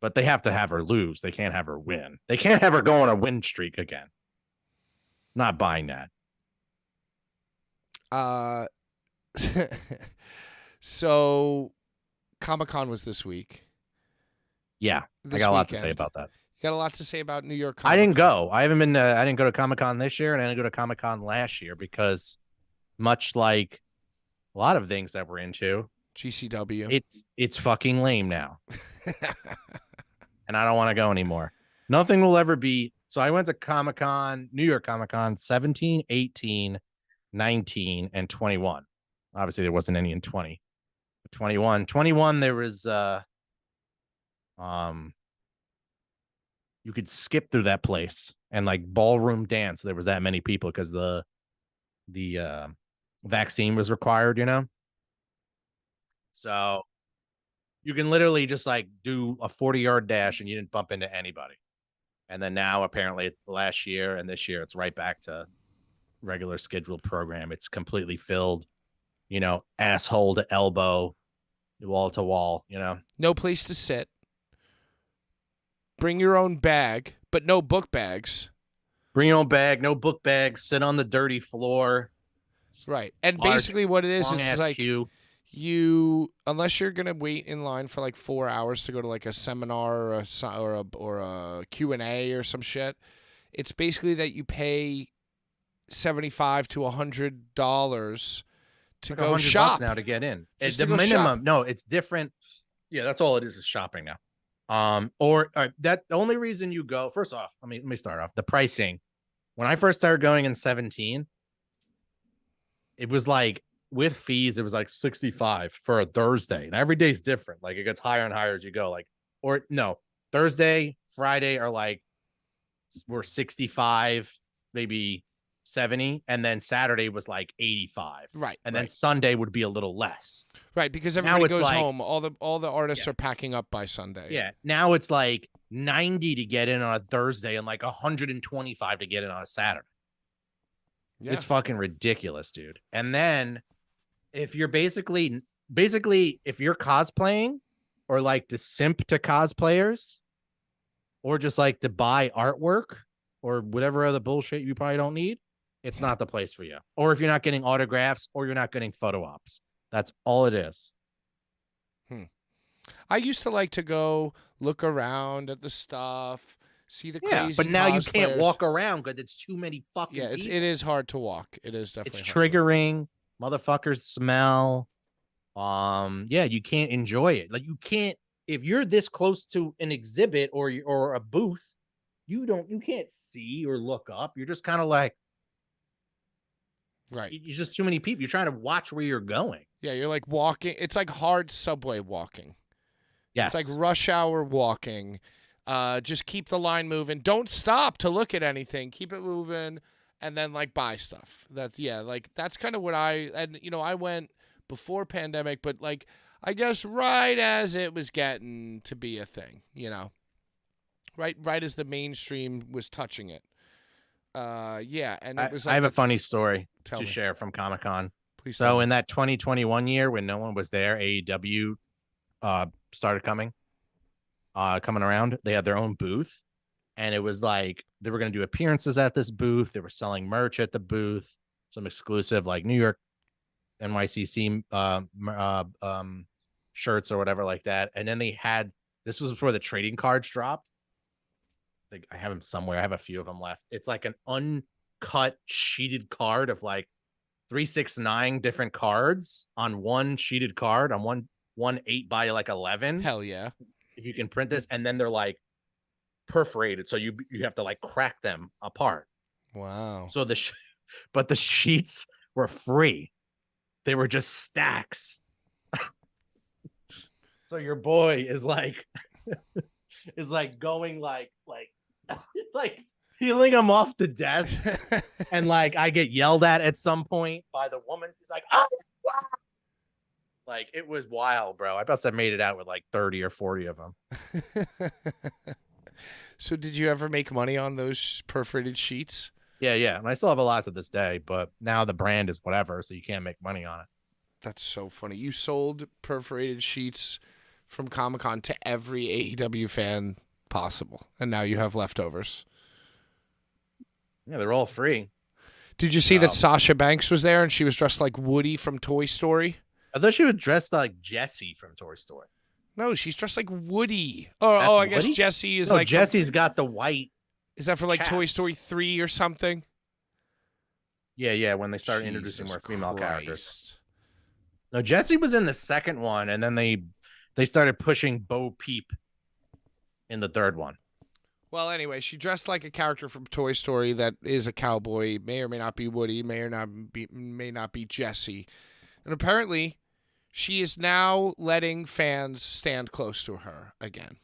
But they have to have her lose. They can't have her win. They can't have her go on a win streak again. Not buying that. So Comic-Con was this week. Yeah, I got a lot to say about that. You got a lot to say about New York Comic-Con. I didn't go. I didn't go to Comic-Con this year, and I didn't go to Comic-Con last year because, much like a lot of things that we're into, GCW, it's fucking lame now, and I don't want to go anymore. Nothing will ever be. So I went to Comic-Con, New York Comic-Con, 17, 18, 19, and 21. Obviously, there wasn't any in 20. But 21, there was you could skip through that place and like ballroom dance. There was that many people because the vaccine was required, So You can literally just like do a 40-yard dash and you didn't bump into anybody. And then now apparently last year and this year it's right back to regular scheduled program. It's completely filled, asshole to elbow, wall to wall, No place to sit. Bring your own bag, but no book bags. Bring your own bag, no book bags, sit on the dirty floor. Right. And Large, basically what it is like queue. unless you're going to wait in line for like 4 hours to go to like a seminar or a Q&A or some shit, it's basically that you pay $75 to $100 to like go $100 shop now to get in. It's Just the to go minimum. shop. No, it's different. Yeah, that's all it is shopping now. That the only reason you go, first off, let me start off the pricing. When I first started going in 17, it was like with fees, it was like 65 for a Thursday, and every day's different. Like it gets higher and higher as you go. Like, or no, Thursday, Friday are like we're 65, maybe 70, and then Saturday was like 85. Right. And then Sunday would be a little less. Right, because Now everybody it's goes like- home. All the artists are packing up by Sunday. Yeah. Now it's like 90 to get in on a Thursday and like 125 to get in on a Saturday. Yeah. It's fucking ridiculous, dude. And then if you're basically if you're cosplaying or like the simp to cosplayers or just like to buy artwork or whatever other bullshit you probably don't need, it's not the place for you. Or if you're not getting autographs or you're not getting photo ops. That's all it is. I used to like to go look around at the stuff, see the crazy but now you can't cosplayers. walk around because it's too many fucking Yeah, people. it is hard to walk. It is definitely It's hard to walk. triggering. Motherfuckers smell. You can't enjoy it. Like you can't if you're this close to an exhibit or a booth, you can't see or look up. You're just kind of like Right. you're just too many people. You're trying to watch where you're going. Yeah, you're like walking. It's like hard subway walking. Yes. It's like rush hour walking. Just keep the line moving. Don't stop to look at anything. Keep it moving, and then like buy stuff. That's kind of what I went before pandemic, but like I guess right as it was getting to be a thing, right as the mainstream was touching it. And it was. Like, I have a funny story Tell to me. share from Comic-Con. Please. tell So me. in that 2021 year when no one was there, AEW started coming around. They had their own booth, and it was like they were going to do appearances at this booth. They were selling merch at the booth, some exclusive like New York NYCC shirts or whatever like that. And then they had this was before the trading cards dropped. I have them somewhere. I have a few of them left. It's like an uncut sheeted card of like 369 different cards on one sheeted card on one 8 by like 11. Hell yeah. If you can print this, and then they're like perforated, so you have to like crack them apart. Wow. So but the sheets were free. They were just stacks. So your boy is like going like like peeling them off the desk, and like I get yelled at some point by the woman. She's like, "Oh, wow." Like it was wild, bro. I must have made it out with like 30 or 40 of them. So did you ever make money on those perforated sheets? Yeah. And I still have a lot to this day, but now the brand is whatever, so you can't make money on it. That's so funny. You sold perforated sheets from Comic-Con to every AEW fan possible, and now you have leftovers. Yeah, they're all free. Did you see that Sasha Banks was there and she was dressed like Woody from Toy Story? I thought she was dressed like Jessie from Toy Story. No, she's dressed like Woody. That's I guess Woody? Jessie is No, like Jessie's got the white. Is that for like Toy chaps. Story 3 or something? Yeah. When they started introducing more Jesus female characters. Christ. No, Jessie was in the second one, and then they started pushing Bo Peep in the third one. Well, anyway, she dressed like a character from Toy Story that is a cowboy, may or may not be Woody, may not be Jessie. And apparently, she is now letting fans stand close to her again.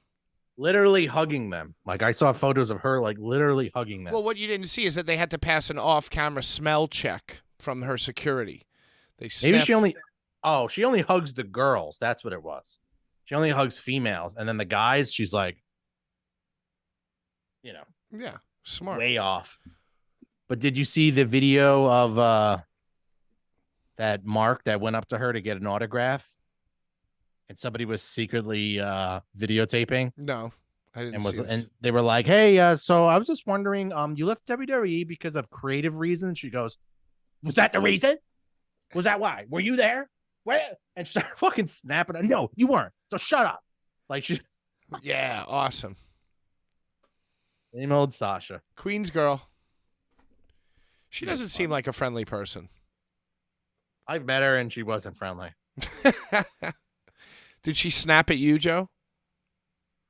Literally hugging them. Like I saw photos of her like literally hugging them. Well, what you didn't see is that they had to pass an off-camera smell check from her security. They Maybe sniffed- she only hugs the girls. That's what it was. She only hugs females, and then the guys, she's like, Yeah, smart. way off. But did you see the video of that Mark that went up to her to get an autograph, and somebody was secretly videotaping? No, I didn't. And they were like, "Hey, so I was just wondering, you left WWE because of creative reasons?" She goes, "Was that the reason? Was that why? Were you there? Where?" And she started fucking snapping. No, you weren't. So shut up. Like she, Yeah, awesome. same old Sasha. Queen's girl. She That's doesn't seem fun. like a friendly person. I've met her and she wasn't friendly. Did she snap at you, Joe?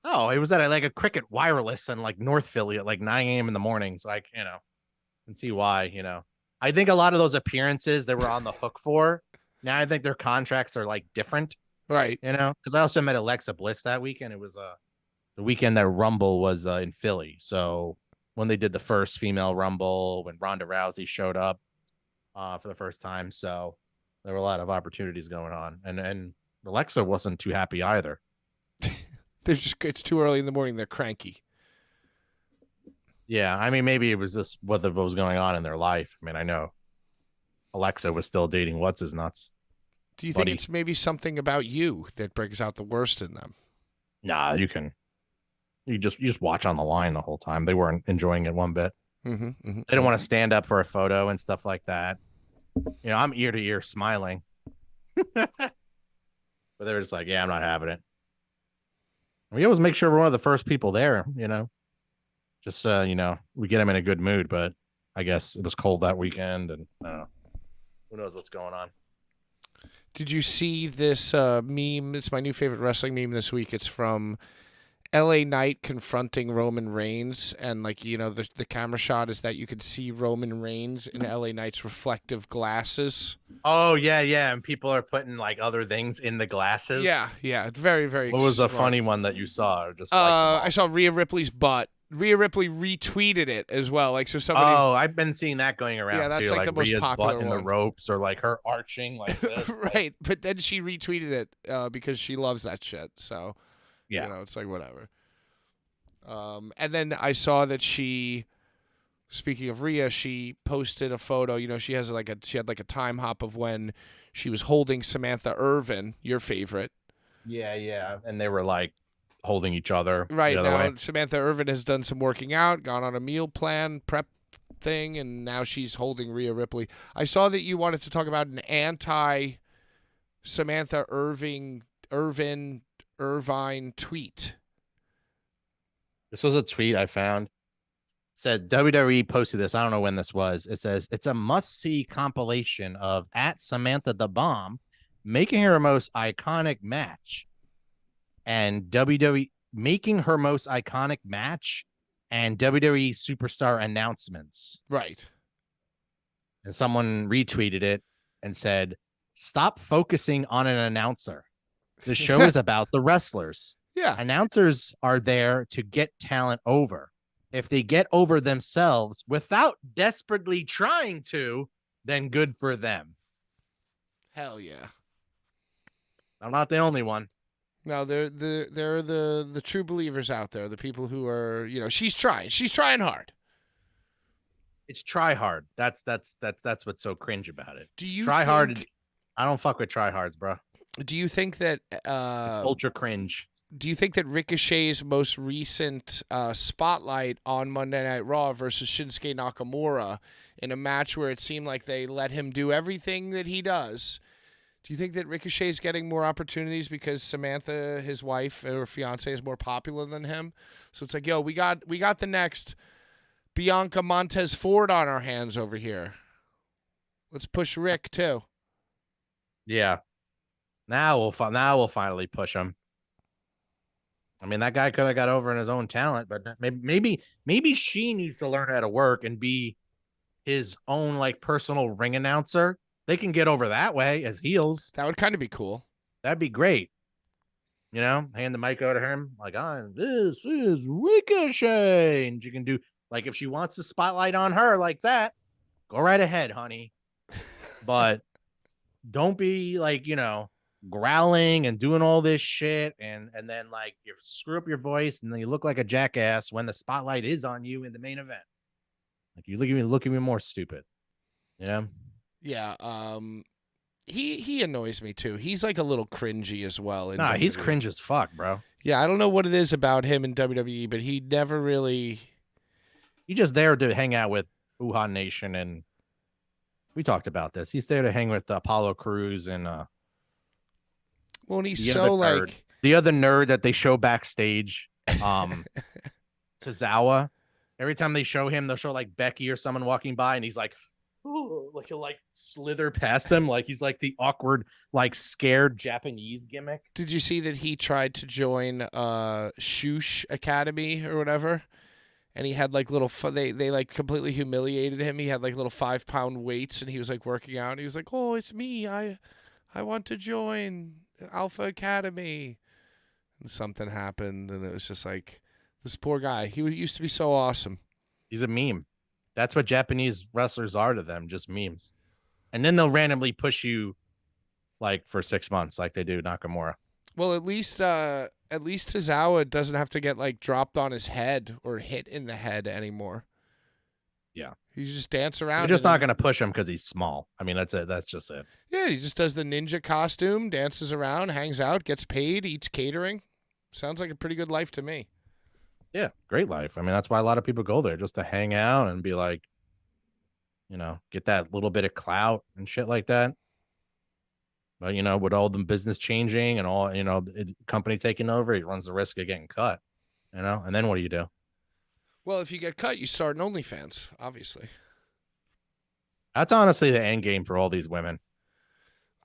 Oh, it was at like a Cricket Wireless in like North Philly at like 9 a.m. in the morning. So I, can see why. I think a lot of those appearances they were on the hook for. Now I think their contracts are like different. Right. Because I also met Alexa Bliss that weekend. It was the weekend that Rumble was in Philly. So when they did the first female Rumble, when Ronda Rousey showed up for the first time, so there were a lot of opportunities going on, and Alexa wasn't too happy either. It's too early in the morning. They're cranky. Yeah, I mean, maybe it was just what was going on in their life. I mean, I know Alexa was still dating what's his nuts. Do you think it's maybe something about you that brings out the worst in them? Nah, you just watch on the line the whole time. They weren't enjoying it one bit. Mm-hmm, mm-hmm. They don't want to stand up for a photo and stuff like that. I'm ear to ear smiling, but they're just like, yeah, I'm not having it. We always make sure we're one of the first people there, just we get them in a good mood. But I guess it was cold that weekend, and who knows what's going on. Did you see this meme? It's my new favorite wrestling meme this week. It's from LA Knight confronting Roman Reigns, and the camera shot is that you could see Roman Reigns in LA Knight's reflective glasses. Oh yeah, and people are putting like other things in the glasses. Yeah, it's very, very. What was smart. a funny one that you saw? Just I saw Rhea Ripley's butt. Rhea Ripley retweeted it as well. Like, so somebody. Oh, I've been seeing that going around. Yeah, that's too. like the most Rhea's popular butt in one. the ropes, or like her arching like this. Right, but then she retweeted it because she loves that shit. So, yeah, it's like whatever. And then I saw that she, speaking of Rhea, she posted a photo. She had like a time hop of when she was holding Samantha Irvin, your favorite. Yeah, and they were like holding each other. Right the other now, way. Samantha Irvin has done some working out, gone on a meal plan prep thing, and now she's holding Rhea Ripley. I saw that you wanted to talk about an anti Samantha Irvine tweet. This was a tweet I found. It said WWE posted this. I don't know when this was. It says it's a must-see compilation of at Samantha the Bomb making her most iconic match, and WWE making her most iconic match, and WWE superstar announcements. Right. And someone retweeted it and said, "Stop focusing on an announcer. The show is about the wrestlers. Yeah. Announcers are there to get talent over. If they get over themselves without desperately trying to, then good for them." Hell yeah. I'm not the only one. No, there are the true believers out there, the people who are, she's trying hard. It's try hard. That's what's so cringe about it. Do you try hard? I don't fuck with tryhards, bro. Do you think that it's ultra cringe? Do you think that Ricochet's most recent spotlight on Monday Night Raw versus Shinsuke Nakamura in a match where it seemed like they let him do everything that he does, do you think that Ricochet's getting more opportunities because Samantha, his wife or fiance, is more popular than him? So it's like, yo, we got the next Bianca Montez Ford on our hands over here. Let's push Rick too. Yeah. Now we'll finally push him. I mean, that guy could have got over in his own talent, but maybe she needs to learn how to work and be his own like personal ring announcer. They can get over that way as heels. That would kind of be cool. That'd be great. Hand the mic over to him, like, this is Ricochet. And you can do, like, if she wants the spotlight on her like that, go right ahead, honey. But don't be like, growling and doing all this shit, and then like you screw up your voice, and then you look like a jackass when the spotlight is on you in the main event. Like you look at me more stupid. Yeah. Yeah. He annoys me too. He's like a little cringy as well. Nah, he's WWE. cringe as fuck, bro. Yeah, I don't know what it is about him in WWE, but he never really. He's just there to hang out with Wuhan Nation, and we talked about this. He's there to hang with Apollo Crews and Well, and he's the so other nerd. like. The other nerd that they show backstage, Tozawa. Every time they show him, they'll show like Becky or someone walking by, and he's like, "Ooh," like he'll like slither past them, like he's like the awkward, like scared Japanese gimmick. Did you see that he tried to join Shush Academy or whatever? And he had like little they like completely humiliated him. He had like little 5-pound weights, and he was like working out. And he was like, "Oh, it's me. I want to join Alpha Academy." And something happened, and it was just like this poor guy. He used to be so awesome. He's a meme. That's what Japanese wrestlers are to them, just memes. And then they'll randomly push you like for 6 months, like they do Nakamura. Well, at least Tozawa doesn't have to get like dropped on his head or hit in the head anymore. Yeah. He just dance around. They're just and not then- going to push him because he's small. I mean, that's it. That's just it. Yeah, he just does the ninja costume, dances around, hangs out, gets paid, eats catering. Sounds like a pretty good life to me. Yeah, great life. I mean, that's why a lot of people go there, just to hang out and be like, you know, get that little bit of clout and shit like that. But, you know, with all the business changing and all, you know, the company taking over, he runs the risk of getting cut, you know? And then what do you do? Well, if you get cut, you start an OnlyFans, obviously. That's honestly the end game for all these women.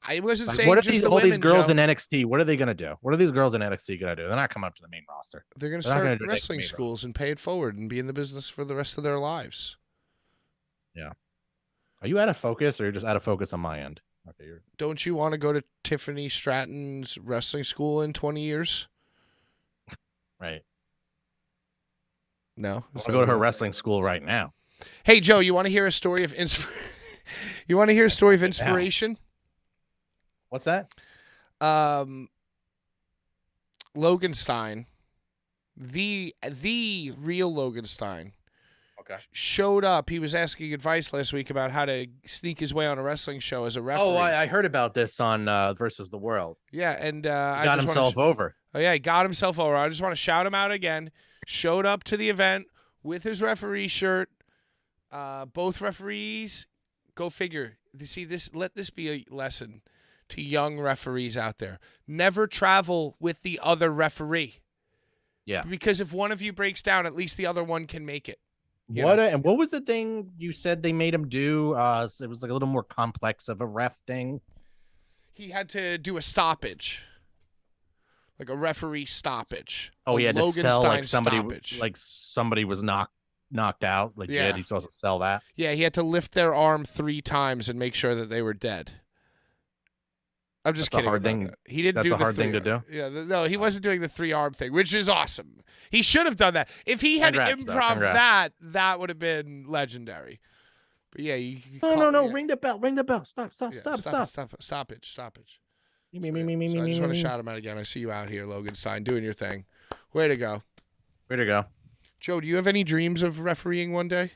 I wasn't Like, saying what are just these, the all women, these girls Joe. in NXT? What are they going to do? What are these girls in NXT going to do? They're not coming up to the main roster. They're going to they're not gonna start do wrestling main schools and pay it forward and be in the business for the rest of their lives. Are you out of focus, or you're just out of focus on my end? Okay, you're Don't you want to go to Tiffany Stratton's wrestling school in 20 years? right. No. I Is want to that go to her what- wrestling school right now. Hey, Joe, you want to hear a story of You want to hear a story of inspiration? What's that? Logan Stein, the real Logan Stein, Okay. showed up. He was asking advice last week about how to sneak his way on a wrestling show as a referee. Oh, I heard about this on Versus the World. Yeah, and He I got just himself over. Oh yeah, he got himself over. I just want to shout him out again. Showed up to the event with his referee shirt. Both referees, go figure. You see this? Let this be a lesson to young referees out there. Never travel with the other referee. Yeah. Because if one of you breaks down, at least the other one can make it. You And what was the thing you said they made him do? So it was like a little more complex of a ref thing. He had to do a stoppage, like a referee stoppage. Oh, a he had to sell like stoppage. somebody was knocked out. Like Yeah. he's supposed to sell that. Yeah, he had to lift their arm 3 times and make sure that they were dead. I'm just That's a kidding. hard about thing- that. He didn't that's do a the hard thing to 3 do? Yeah, no, he wasn't doing the 3-arm thing, which is awesome. He should have done that. If he had Congrats, though. improv Congrats. that would have been legendary. But yeah, you No. yeah, Ring the bell. Ring the bell. Stop. yeah, stoppage. Me. So I just want to shout him out again. I see you out here, Logan Stein, doing your thing. Way to go. Way to go. Joe, do you have any dreams of refereeing one day?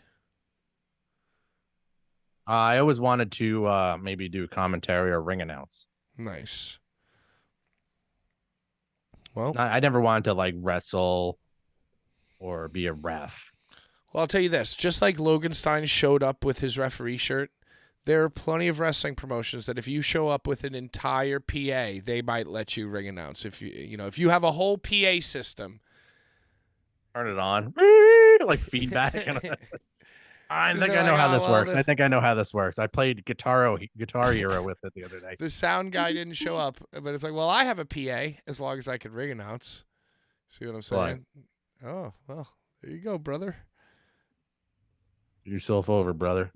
I always wanted to maybe do commentary or ring announce. Nice. Well, I never wanted to like wrestle or be a ref. Well, I'll tell you this. Just like Logan Stein showed up with his referee shirt, there are plenty of wrestling promotions that if you show up with an entire PA, they might let you ring announce. If if you have a whole PA system. Turn it on. Like feedback. I think they're I know like, how "Oh, this well, works. the- I think I know how this works. I played Guitar Hero with it the other day. The sound guy didn't show up, but it's like, well, I have a PA as long as I can ring announce. See what I'm saying? Oh, well, there you go, brother. Get yourself over, brother.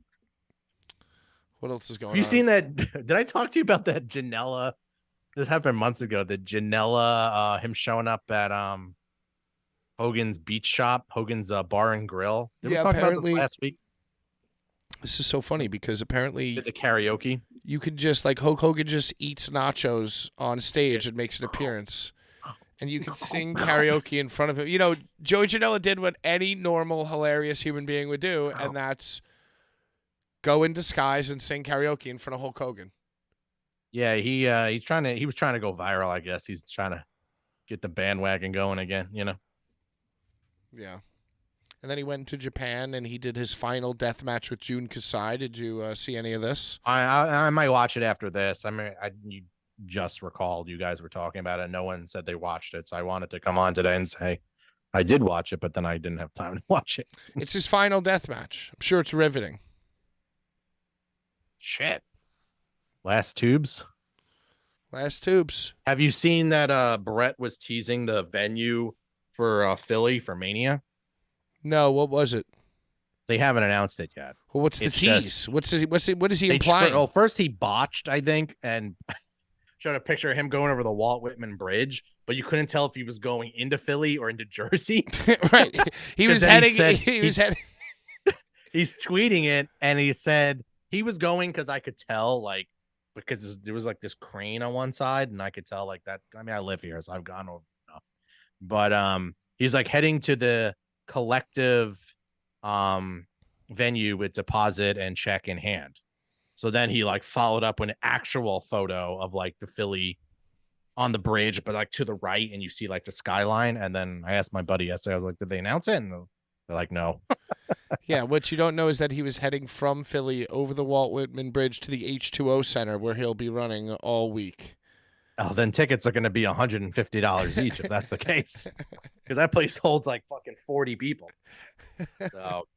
What else is going Have you on? seen that? Did I talk to you about that Janela? This happened months ago. The Janela, him showing up at Hogan's Beach Shop, Hogan's Bar and Grill. Did we Yeah, talk about apparently- this last week? This is so funny because apparently Did the karaoke? you could just like Hulk Hogan just eats nachos on stage and makes an appearance. And you can sing karaoke in front of him. You know, Joey Janela did what any normal, hilarious human being would do, and that's go in disguise and sing karaoke in front of Hulk Hogan. Yeah, he was trying to go viral, I guess. He's trying to get the bandwagon going again, you know. Yeah. And then he went to Japan and he did his final death match with Jun Kasai. Did you see any of this? I might watch it after this. I mean, you just recalled you guys were talking about it. No one said they watched it, so I wanted to come on today and say I did watch it, but then I didn't have time to watch it. It's his final death match. I'm sure it's riveting. Shit. Last tubes. Last tubes. Have you seen that Brett was teasing the venue for Philly for Mania? No, what was it? They haven't announced it yet. Well, what's the It's tease? What is he They implying? Well, first he botched, I think, and showed a picture of him going over the Walt Whitman Bridge, but you couldn't tell if he was going into Philly or into Jersey. Right. He was then heading. he He was heading. He's tweeting it, and he said he was going because I could tell, like, because there was like this crane on one side, and I could tell like that. I mean, I live here, so I've gone over enough. But he's like heading to the collective venue with deposit and check in hand. So then he like followed up with an actual photo of like the Philly on the bridge, but like to the right, and you see like the skyline. And then I asked my buddy yesterday, I was like, did they announce it? And they're like, no. Yeah, what you don't know is that he was heading from Philly over the Walt Whitman Bridge to the H2O Center where he'll be running all week. Oh, then tickets are going to be $150 each if that's the case, because that place holds like fucking 40 people. So,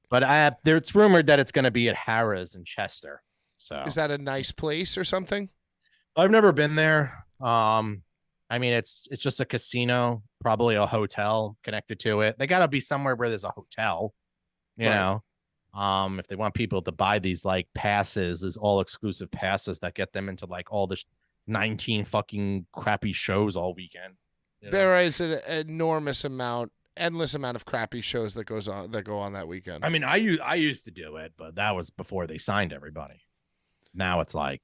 but it's rumored that it's going to be at Harrah's in Chester. So, Is that a nice place or something? I've never been there. I mean, it's just a casino, probably a hotel connected to it. They got to be somewhere where there's a hotel, you know. If they want people to buy these like passes, these all exclusive passes that get them into like all the 19 fucking crappy shows all weekend. You know? There is an enormous amount, endless amount of crappy shows that go on that weekend. I mean, I used to do it, but that was before they signed everybody. Now it's like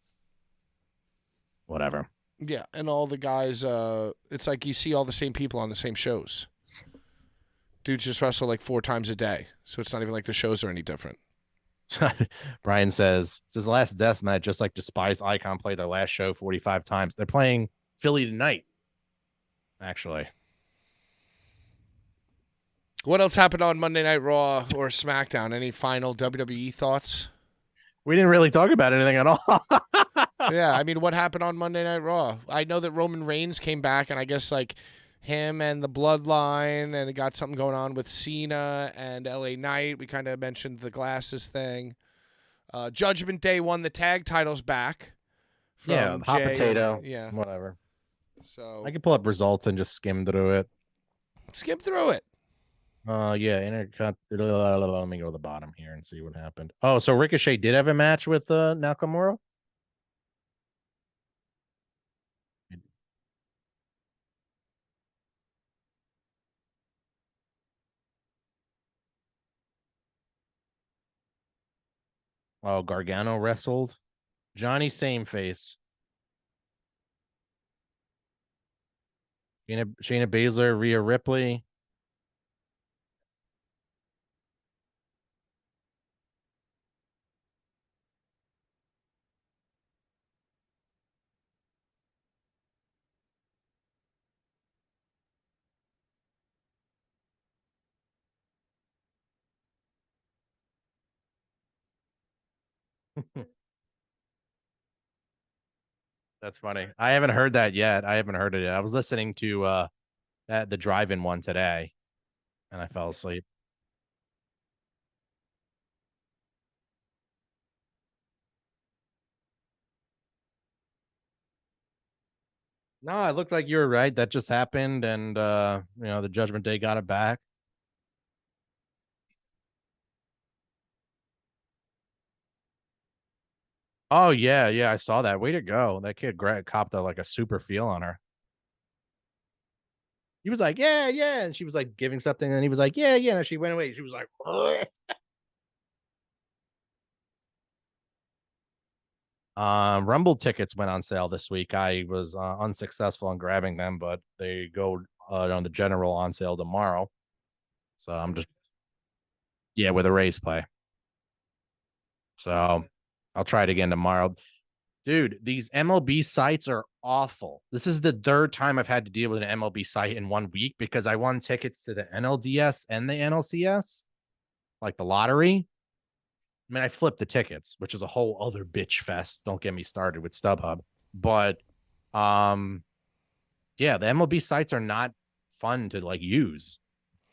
whatever. Yeah, and all the guys, it's like you see all the same people on the same shows. Dudes just wrestle like 4 times a day, so it's not even like the shows are any different. Brian says, it's his last death match, just like Despised Icon played their last show 45 times. They're playing Philly tonight, actually. What else happened on Monday Night Raw or SmackDown? Any final WWE thoughts? We didn't really talk about anything at all. Yeah, I mean, what happened on Monday Night Raw? I know that Roman Reigns came back, and I guess like him and the Bloodline, and it got something going on with Cena and LA Knight. We kind of mentioned the glasses thing. Judgment Day won the tag titles back. Yeah, hot Jay. potato. Yeah, Whatever. so I can pull up results and just skim through it. skip through it. Yeah, intercut. Let me go to the bottom here and see what happened. Oh, so Ricochet did have a match with Nakamura? Oh, Gargano wrestled. Johnny Sameface. Shayna Baszler, Rhea Ripley. That's funny. I haven't heard that yet. I haven't heard it yet. I was listening to the drive-in one today, and I fell asleep. No, it looked like you were right. That just happened, and the Judgment Day got it back. Oh yeah, I saw that. Way to go! That kid copped like a super feel on her. He was like, yeah, and she was like giving something, and he was like, yeah, and she went away. She was like, ugh. Rumble tickets went on sale this week. I was unsuccessful in grabbing them, but they go on the general on sale tomorrow. So I'm just with a race play. So I'll try it again tomorrow. Dude, these MLB sites are awful. This is the third time I've had to deal with an MLB site in 1 week because I won tickets to the NLDS and the NLCS, like the lottery. I mean, I flipped the tickets, which is a whole other bitch fest. Don't get me started with StubHub. But yeah, the MLB sites are not fun to like use.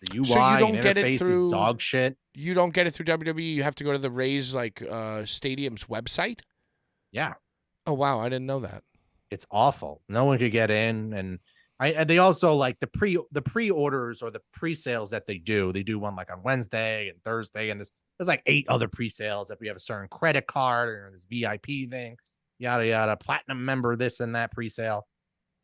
The UI So you don't and get it interface through- is dog shit. You don't get it through WWE. You have to go to the Rays stadium's website. Yeah. Oh wow, I didn't know that. It's awful. No one could get in, and they also like the pre-orders or the pre-sales that they do one like on Wednesday and Thursday, and there's like 8 other pre-sales if we have a certain credit card or this VIP thing, yada yada, platinum member, this and that pre-sale.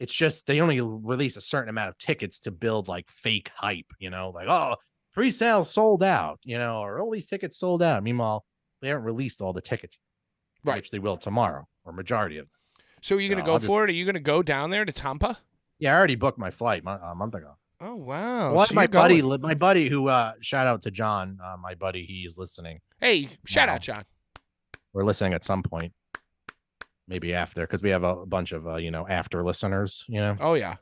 It's just they only release a certain amount of tickets to build like fake hype, like, oh, pre-sale sold out, or all these tickets sold out. Meanwhile, they haven't released all the tickets, Right. which they will tomorrow, or majority of them. So are you going to go for it? Are you going to go down there to Tampa? Yeah, I already booked my flight a month ago. Oh wow! What So my you're buddy, going. who shout out to John, my buddy, he is listening. Hey, shout Wow. out, John. We're listening at some point, maybe after, because we have a bunch of after listeners. Oh yeah.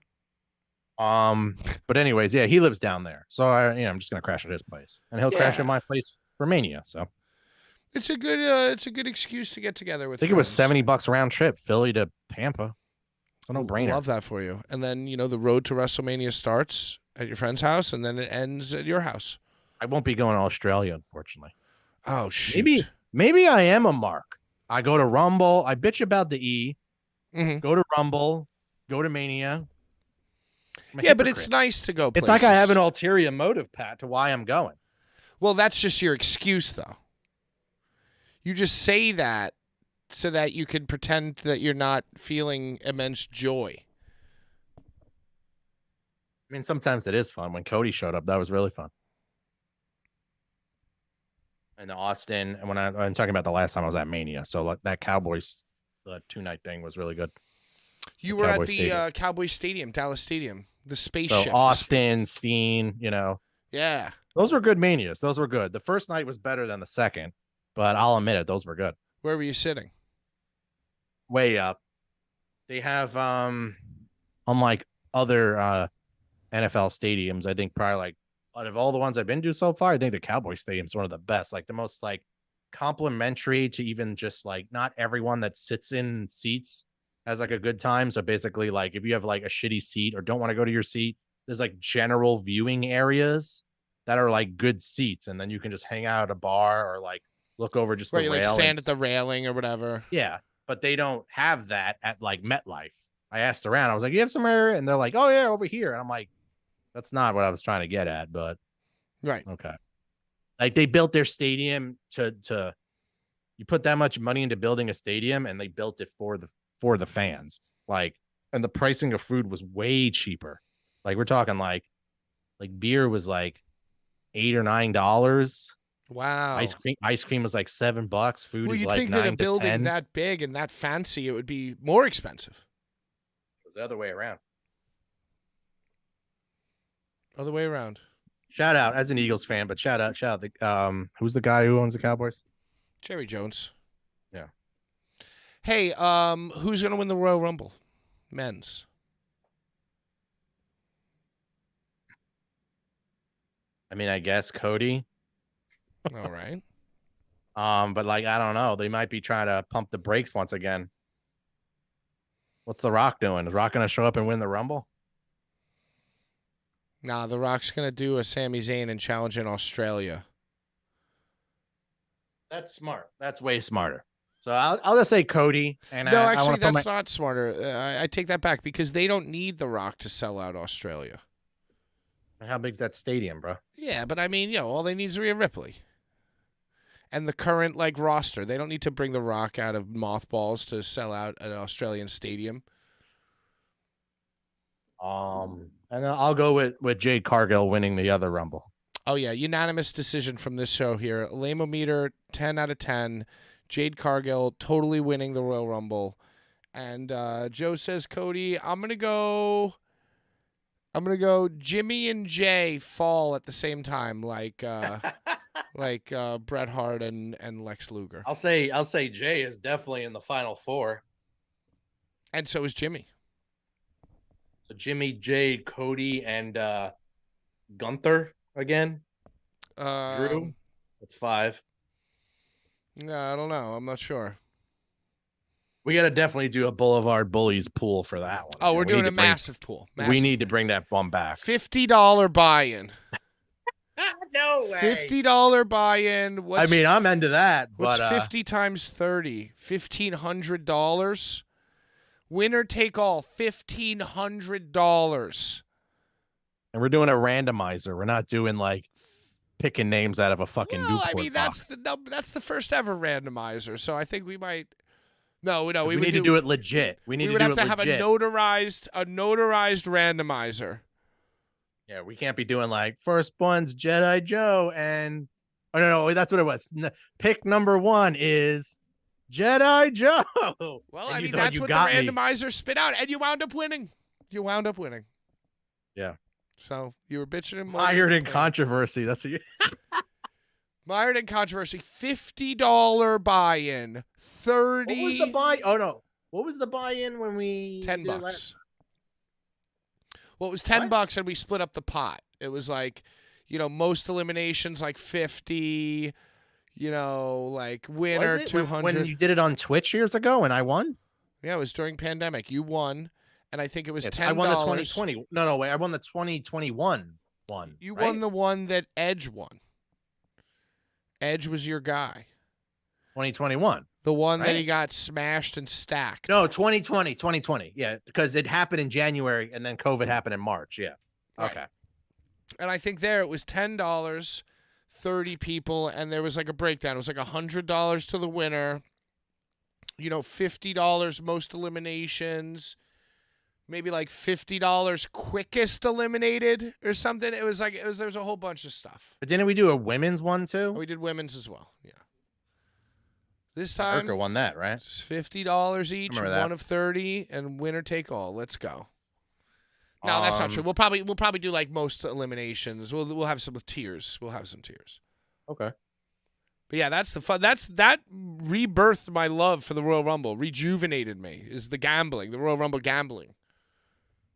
But anyways, yeah, he lives down there, so I'm just gonna crash at his place, and he'll crash Yeah. at my place for Mania. So It's a good excuse to get together with. I think it was friends. $70 round trip, Philly to Tampa. It's a no brainer. Love that for you. And then the road to WrestleMania starts at your friend's house, and then it ends at your house. I won't be going to Australia, unfortunately. Oh shoot! Maybe I am a mark. I go to Rumble. I bitch about the E. Mhm. Go to Rumble. Go to Mania. I'm a Yeah, but hypocrite. it's nice to go. It's like I places. have an ulterior motive, Pat, to why I'm going. Well, that's just your excuse, though. You just say that so that you can pretend that you're not feeling immense joy. I mean, sometimes it is fun. When Cody showed up, that was really fun. And Austin, and I'm talking about the last time I was at Mania, so like that Cowboys 2-night thing was really good. You The were at Cowboy the Stadium. Cowboy Stadium, Dallas Stadium, the So spaceship. Austin, Steen, Yeah. those were good Manias. Those were good. The first night was better than the second, but I'll admit it, those were good. Where were you sitting? Way up. They have unlike other NFL stadiums, I think probably like out of all the ones I've been to so far, I think the Cowboy Stadium is one of the best, like the most like complimentary to even just like not everyone that sits in seats has like a good time. So basically, like if you have like a shitty seat or don't want to go to your seat, there's like general viewing areas that are like good seats, and then you can just hang out at a bar or like look over just Where the you like rail stand and at the railing or whatever. yeah, but they don't have that at like MetLife. I asked around. I was like, "You have somewhere?" And they're like, "Oh yeah, over here." And I'm like, "That's not what I was trying to get at." But Right. okay, like they built their stadium to you put that much money into building a stadium, and they built it for the fans. Like, and the pricing of food was way cheaper. Like we're talking like beer was like $8 or $9. Wow. Ice cream was like $7. Food Well, is you'd like think that a 9 to building 10. that big and that fancy, it would be more expensive. It was the other way around. Other way around. Shout out as an Eagles fan, but shout out the who's the guy who owns the Cowboys? Jerry Jones. Yeah. Hey, who's gonna win the Royal Rumble? Men's. I mean, I guess Cody. All right. But like I don't know. They might be trying to pump the brakes once again. What's The Rock doing? Is Rock gonna show up and win the Rumble? Nah, The Rock's gonna do a Sami Zayn and challenge in Australia. That's smart. That's way smarter. So I'll just say Cody. And No, I actually, wanna put that's not smarter. I take that back because they don't need The Rock to sell out Australia. how big's that stadium, bro? Yeah, but I mean, all they need is Rhea Ripley. And the current roster. They don't need to bring The Rock out of mothballs to sell out an Australian stadium. And then I'll go with Jade Cargill winning the other Rumble. Oh yeah, unanimous decision from this show here. Lame-o-meter, 10 out of 10. Jade Cargill totally winning the Royal Rumble. And Joe says, Cody, I'm gonna go Jimmy and Jay fall at the same time, like Bret Hart and Lex Luger. I'll say Jay is definitely in the final four. And so is Jimmy. So Jimmy, Jade, Cody, and Gunther again. Drew. That's 5. No, I don't know. I'm not sure. We got to definitely do a Boulevard Bullies pool for that one. Oh, we're doing a massive pool. We need to bring that bum back. $50 buy-in. No way. $50 buy-in. I mean, I'm into that. What's but 50 times 30? $1,500. Winner take all. $1,500. And we're doing a randomizer. We're not doing like picking names out of a fucking Newport I mean, box. that's the first ever randomizer. So I think we might. No, we need to do it legit. We would have to have a notarized randomizer. Yeah, we can't be doing like first one's Jedi Joe and no, that's what it was. Pick number 1 is Jedi Joe. Well, I mean, that's what the randomizer spit out, and you wound up winning. Yeah. So you were bitching and mired in controversy. That's what you. Mired in controversy. $50 buy-in. 30. What was the buy? Oh no. What was the buy-in when we? $10. Well, it was $10, and we split up the pot. It was like, most eliminations like 50. Like winner 200. When you did it on Twitch years ago, and I won. Yeah, it was during pandemic. You won, and I think it was $10. I won the 2020. No, wait. I won the 2021 one. You won the one that Edge won. Edge was your guy. 2021. The one that he got smashed and stacked. No, 2020. Yeah, because it happened in January and then COVID happened in March. Yeah. Right. Okay. And I think there it was $10, 30 people, and there was like a breakdown. It was like $100 to the winner, $50 most eliminations, maybe like $50 quickest eliminated or something. There was a whole bunch of stuff. But didn't we do a women's one too? We did women's as well. Yeah. This time, Erica won that, right? It's $50 each, one of 30, and winner take all. Let's go. No, that's not true. We'll probably do like most eliminations. We'll have some tiers. Okay. But yeah, that's the fun. That rebirthed my love for the Royal Rumble. Rejuvenated me. Is the gambling, the Royal Rumble gambling.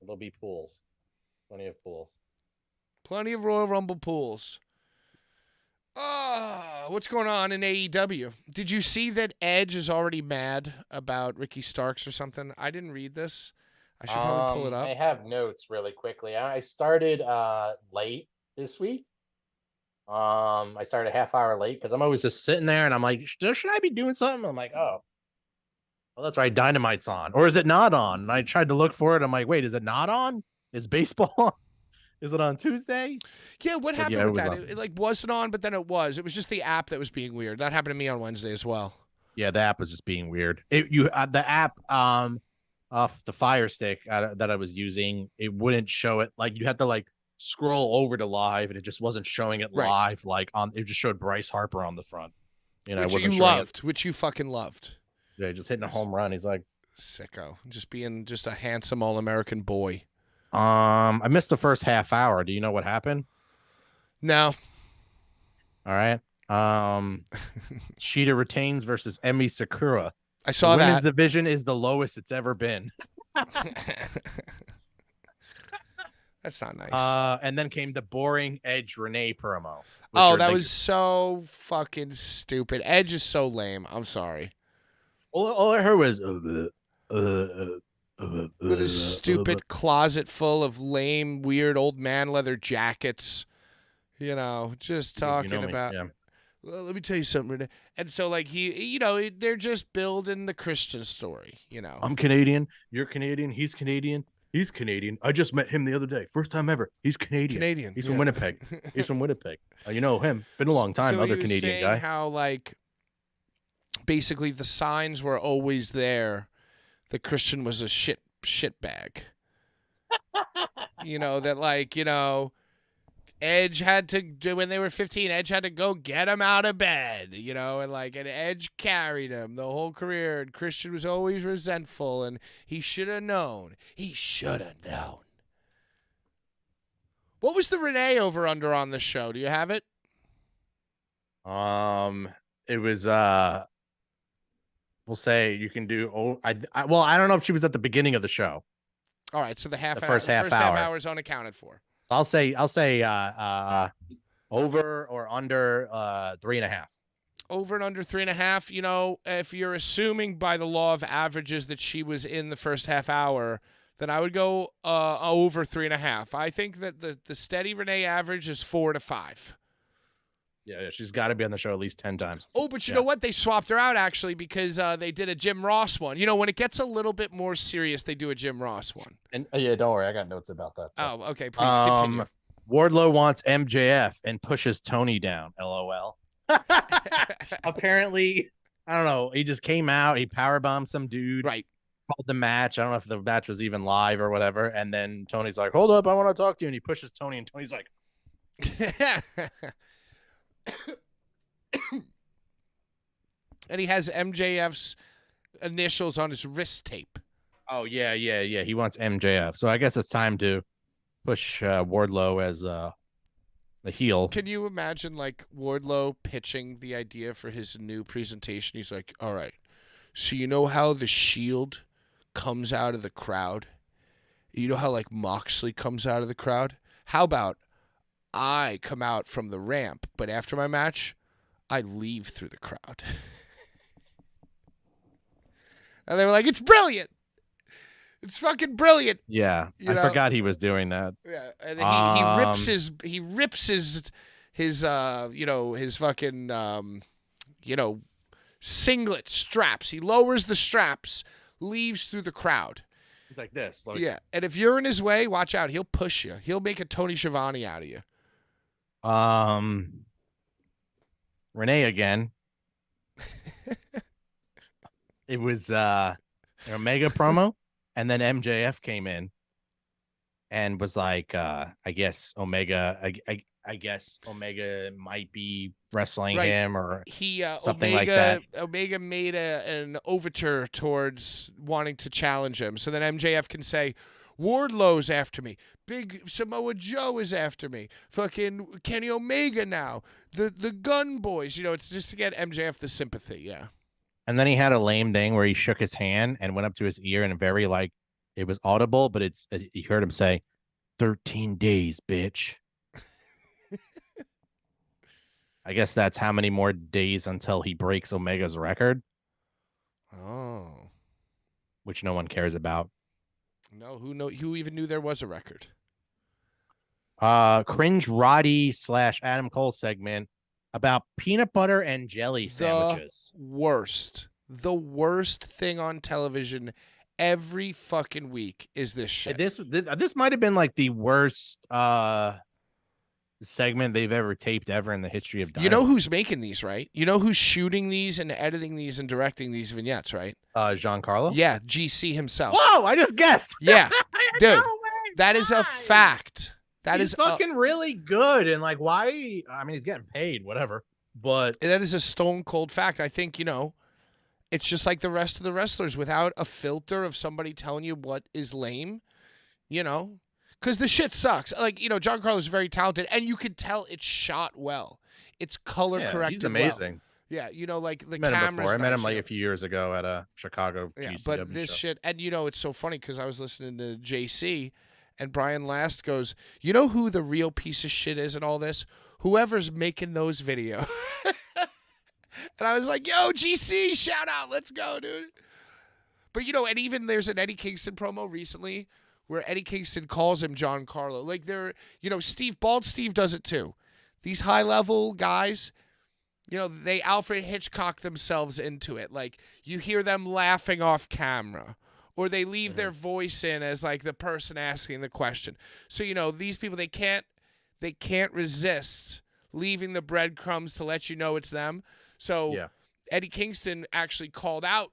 There'll be pools. Plenty of pools. Plenty of Royal Rumble pools. What's going on in AEW? Did you see that Edge is already mad about Ricky Starks or something? I didn't read this. I should probably pull it up. I have notes really quickly. I started late this week. I started a half hour late because I'm always just sitting there and I'm like, should I be doing something? I'm like, oh, well, that's right. Dynamite's on. Or is it not on? And I tried to look for it. I'm like, wait, is it not on? Is baseball on? Is it on Tuesday? Yeah, what happened with that? It like wasn't on, but then it was. It was just the app that was being weird. That happened to me on Wednesday as well. Yeah, the app was just being weird. The app off the Fire Stick that I was using, it wouldn't show it. Like you had to like scroll over to live, and it just wasn't showing it live. Like it just showed Bryce Harper on the front. Which you loved, which you fucking loved. Yeah, just hitting a home run. He's like sicko, just being just a handsome all-American boy. I missed the first half hour. Do you know what happened? No. All right. Sheeta retains versus Emi Sakura. I saw that. Women's division is the lowest it's ever been. That's not nice. And then came the boring Edge Renee promo. Oh, that was so fucking stupid. Edge is so lame. I'm sorry. All I heard was with his stupid closet full of lame, weird old man leather jackets. Just talking about. Yeah. Well, let me tell you something, Renee. And so, like they're just building the Christian story. I'm Canadian. You're Canadian. He's Canadian. He's Canadian. I just met him the other day. First time ever. He's Canadian. He's from Winnipeg. He's from Winnipeg. You know him. Been a long time. So other Canadian guy. How like basically the signs were always there. The Christian was a shit bag. That Edge had to do when they were 15. Edge had to go get him out of bed, you know, and Edge carried him the whole career. And Christian was always resentful, and he should have known. He should have known. What was the Renee over under on the show? Do you have it? It was we'll say you can do. Well, I don't know if she was at the beginning of the show. All right, so the first half hour is unaccounted for. I'll say over or under 3.5. Over and under 3.5. You know, if you're assuming by the law of averages that she was in the first half hour, then I would go over 3.5. I think that the steady Renee average is 4 to 5. Yeah, she's got to be on the show at least 10 times. Oh, but you know what? They swapped her out, actually, because they did a Jim Ross one. You know, when it gets a little bit more serious, they do a Jim Ross one. And yeah, don't worry. I got notes about that. Oh, okay. Please continue. Wardlow wants MJF and pushes Tony down. LOL. Apparently, I don't know. He just came out. He powerbombed some dude. Right. Called the match. I don't know if the match was even live or whatever. And then Tony's like, hold up. I want to talk to you. And he pushes Tony. And Tony's like, and he has MJF's initials on his wrist tape. oh, yeah. He wants MJF. So I guess it's time to push Wardlow as the heel. Can you imagine, like, Wardlow pitching the idea for his new presentation? He's like, all right, so you know how the Shield comes out of the crowd? You know how, like, Moxley comes out of the crowd? How about I come out from the ramp, but after my match, I leave through the crowd? And they were like, it's brilliant. It's fucking brilliant. Yeah, I forgot he was doing that. Yeah, and he rips his fucking singlet straps. He lowers the straps, leaves through the crowd. It's like this. Yeah, and if you're in his way, watch out. He'll push you. He'll make a Tony Schiavone out of you. Renee again. It was an Omega promo, and then MJF came in and was like, I guess Omega might be wrestling him or something like that. Omega made an overture towards wanting to challenge him. So then MJF can say, Wardlow's after me. Big Samoa Joe is after me. Fucking Kenny Omega now. The Gun Boys. You know, it's just to get MJF the sympathy. Yeah. And then he had a lame thing where he shook his hand and went up to his ear and very it was audible, but you heard him say, 13 days, bitch. I guess that's how many more days until he breaks Omega's record. Oh. Which no one cares about. No, who even knew there was a record? Cringe Roddy / Adam Cole segment about peanut butter and jelly sandwiches. The worst thing on television every fucking week is this shit. This might have been like the worst segment they've ever taped ever in the history of Dynamite. You know who's making these, right? You know who's shooting these and editing these and directing these vignettes, right? Giancarlo? Yeah, GC himself. Whoa, I just guessed. Yeah. Dude, no that is a fact. He's fucking really good. And like, why? I mean, he's getting paid, whatever. But that is a stone cold fact. I think, it's just like the rest of the wrestlers without a filter of somebody telling you what is lame, because the shit sucks. Like, Giancarlo is very talented, and you could tell it's shot well. It's color corrected. He's amazing. Well. Yeah, like the cameras. I met him nice, like a few years ago at a Chicago GCW but this show. shit, and it's so funny because I was listening to JC, and Brian Last goes, you know who the real piece of shit is in all this? Whoever's making those videos. And I was like, yo, GC, shout out. Let's go, dude. But, and even there's an Eddie Kingston promo recently where Eddie Kingston calls him Giancarlo. Like, Bald Steve does it too. These high-level guys, they Alfred Hitchcock themselves into it. Like, you hear them laughing off camera. Or they leave their voice in as, like, the person asking the question. So, these people, they can't resist leaving the breadcrumbs to let you know it's them. So Eddie Kingston actually called out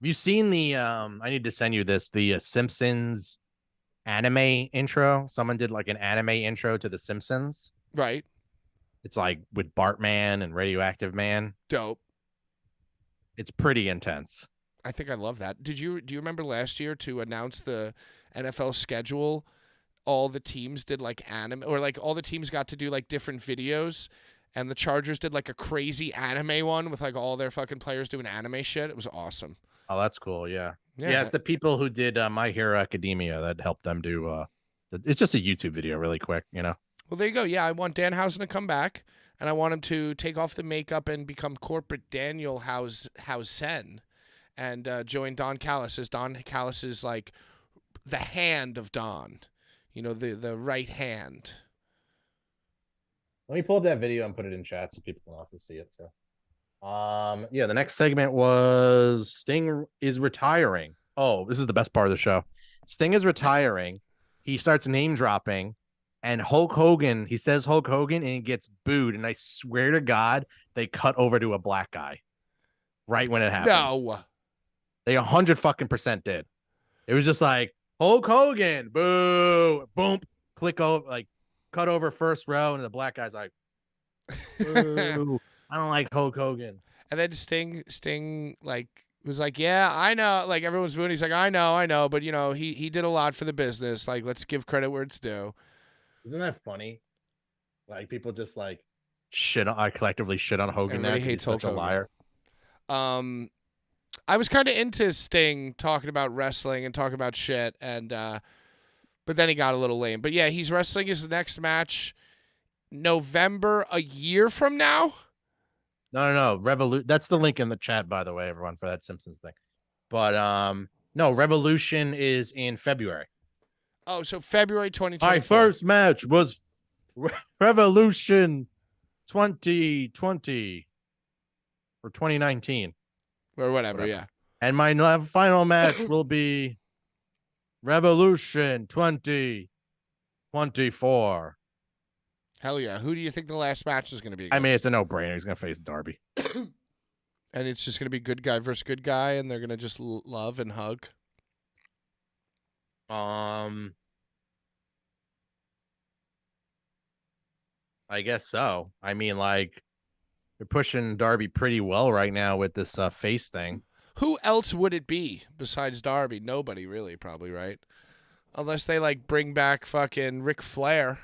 you seen the I need to send you this, the Simpsons anime intro. Someone did like an anime intro to the Simpsons. Right. It's like with Bartman and Radioactive Man. Dope. It's pretty intense. I think I love that. Do you remember last year to announce the NFL schedule? All the teams did like anime, or like all the teams got to do like different videos, and the Chargers did like a crazy anime one with like all their fucking players doing anime shit. It was awesome. Oh, that's cool. Yeah. Yeah, it's the people who did My Hero Academia that helped them do it's just a YouTube video really quick, you know. Well, there you go. Yeah, I want Danhausen to come back, and I want him to take off the makeup and become corporate Daniel Hausen, and join Don Callis, as Don Callis is like the hand of Don, you know, the right hand. Let me pull up that video and put it in chat so people can also see it too. Yeah, the next segment was Sting is retiring. Oh, this is the best part of the show. Sting is retiring. He starts name dropping, and Hulk Hogan, he says Hulk Hogan, and he gets booed. And I swear to God, they cut over to a black guy right when it happened. No. They 100% did. It was just like Hulk Hogan, boo, boom, click over, like cut over first row, and the black guy's like, boo. I don't like Hulk Hogan. And then Sting like was like, yeah, I know. Like everyone's booing. He's like, I know, but you know, he did a lot for the business. Like, let's give credit where it's due. Isn't that funny? Like people just like I collectively shit on Hogan. Everybody now hates he's such Hulk a liar. I was kind of into Sting talking about wrestling and talking about shit, and but then he got a little lame. But yeah, he's wrestling his next match November a year from now. No. That's the link in the chat, by the way, everyone, for that Simpsons thing. But no, Revolution is in February. Oh, so February 2024. My first match was Revolution 2020 or 2019 or whatever. Yeah. And my final match will be Revolution 2024. Hell yeah. Who do you think the last match is going to be against? I mean, it's a no-brainer. He's going to face Darby. And it's just going to be good guy versus good guy, and they're going to just love and hug. I guess so. I mean, like, they're pushing Darby pretty well right now with this face thing. Who else would it be besides Darby? Nobody really, probably, right? Unless they, like, bring back fucking Ric Flair.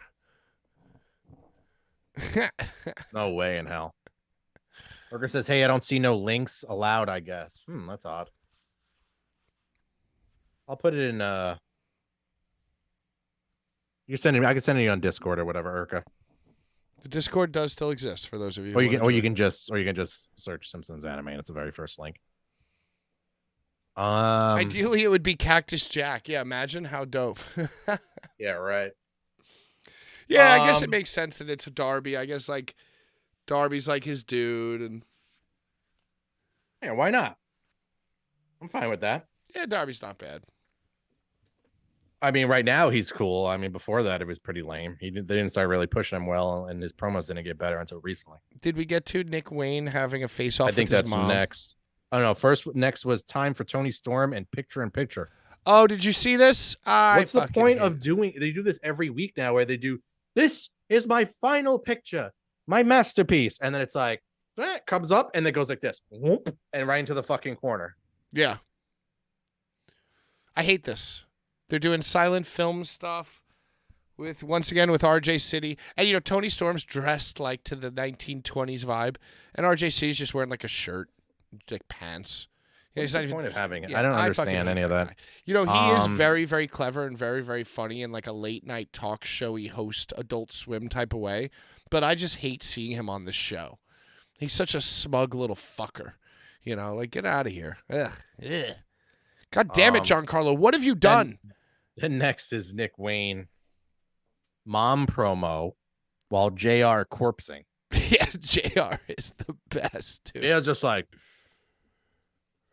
No way in hell. Burger says, hey, I don't see no links allowed, I guess. That's odd. I'll put it in I can send it on Discord or whatever, Urka. The Discord does still exist for those of you. Or you can just search Simpsons anime and it's the very first link. Ideally it would be Cactus Jack. Yeah, imagine how dope. Yeah, right. Yeah, I guess it makes sense that it's a Darby. I guess like Darby's like his dude, and yeah, why not? I'm fine with that. Yeah, Darby's not bad. I mean, right now he's cool. I mean, before that it was pretty lame. They didn't start really pushing him well, and his promos didn't get better until recently. Did we get to Nick Wayne having a face-off? I think with that's his mom? Next. Oh no, next was time for Tony Storm and Picture in Picture. Oh, did you see this? What's the point of doing? They do this every week now, where they do, this is my final picture, my masterpiece, and then it's like, it comes up and it goes like this, whoop, and right into the fucking corner. Yeah, I hate this. They're doing silent film stuff with RJ City, and you know Tony Storm's dressed like to the 1920s vibe, and RJ City's just wearing like a shirt, like pants. Yeah, What's the the point of having it? I don't understand any of that. Guy. You know, he is very, very clever and very, very funny in like a late night talk showy host, Adult Swim type of way. But I just hate seeing him on the show. He's such a smug little fucker. You know, like get out of here. Ugh. God damn it, Giancarlo. What have you done? Then next is Nick Wayne mom promo while JR corpsing. Yeah, JR is the best, dude. Yeah, just like,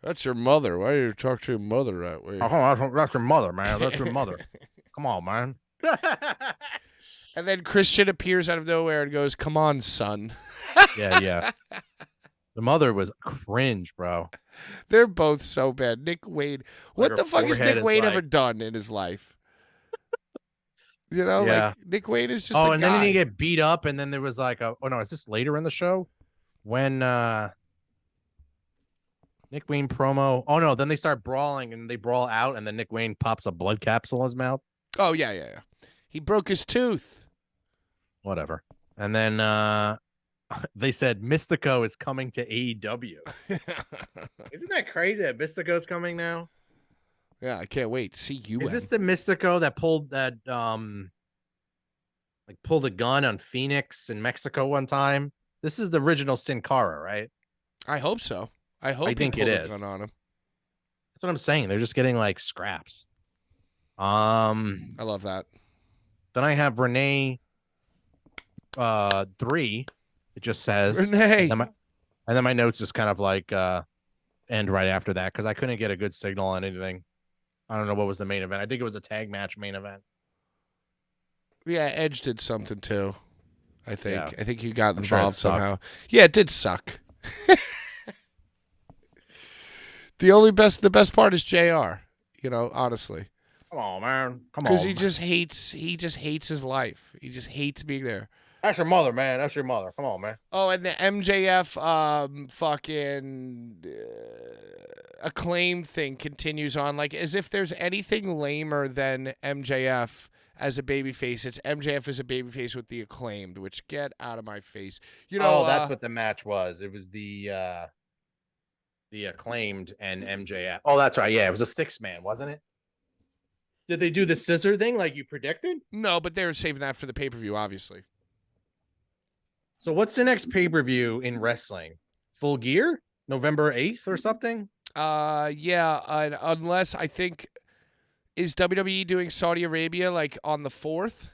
that's your mother. Why do you talk to your mother that way? Oh, that's your mother, man. That's your mother. Come on, man. And then Christian appears out of nowhere and goes, come on, son. Yeah. The mother was cringe, bro. They're both so bad. Nick Wayne. What her the fuck has forehead Nick is Wayne ever like- done in his life? You know, Yeah. like Nick Wayne is just Oh, a and guy. then he get beat up, and then there was like a. Oh no, is this later in the show? When Nick Wayne promo. Oh no, then they start brawling and they brawl out, and then Nick Wayne pops a blood capsule in his mouth. Oh yeah. He broke his tooth. Whatever. And then they said Mystico is coming to AEW. Isn't that crazy that Mystico's coming now? Yeah, I can't wait. See you. Is this the Mystico that pulled that like pulled a gun on Phoenix in Mexico one time? This is the original Sin Cara, right? I hope so. I hope he think it pulled a is. gun on him. That's what I'm saying. They're just getting like scraps. I love that. Then I have Renee 3. It just says Renee. And then my notes just kind of like end right after that because I couldn't get a good signal on anything. I don't know what was the main event. I think it was a tag match main event. Yeah, Edge did something too. I think. Yeah. I think he got I'm sure it involved sucked. somehow. Yeah, it did suck. The best part is JR, you know, honestly. Come on, man. Come on. Because he just hates his life. He just hates being there. That's your mother, man. That's your mother. Come on, man. Oh, and the MJF fucking acclaimed thing continues on, like as if there's anything lamer than MJF as a babyface. It's MJF as a babyface with the acclaimed, which get out of my face. You know, that's what the match was. It was the acclaimed and MJF. Oh, that's right. Yeah, it was a 6-man, wasn't it? Did they do the scissor thing like you predicted? No, but they were saving that for the pay-per-view, obviously. So what's the next pay-per-view in wrestling? Full Gear? November 8th or something? Yeah, unless I think is WWE doing Saudi Arabia like on the 4th?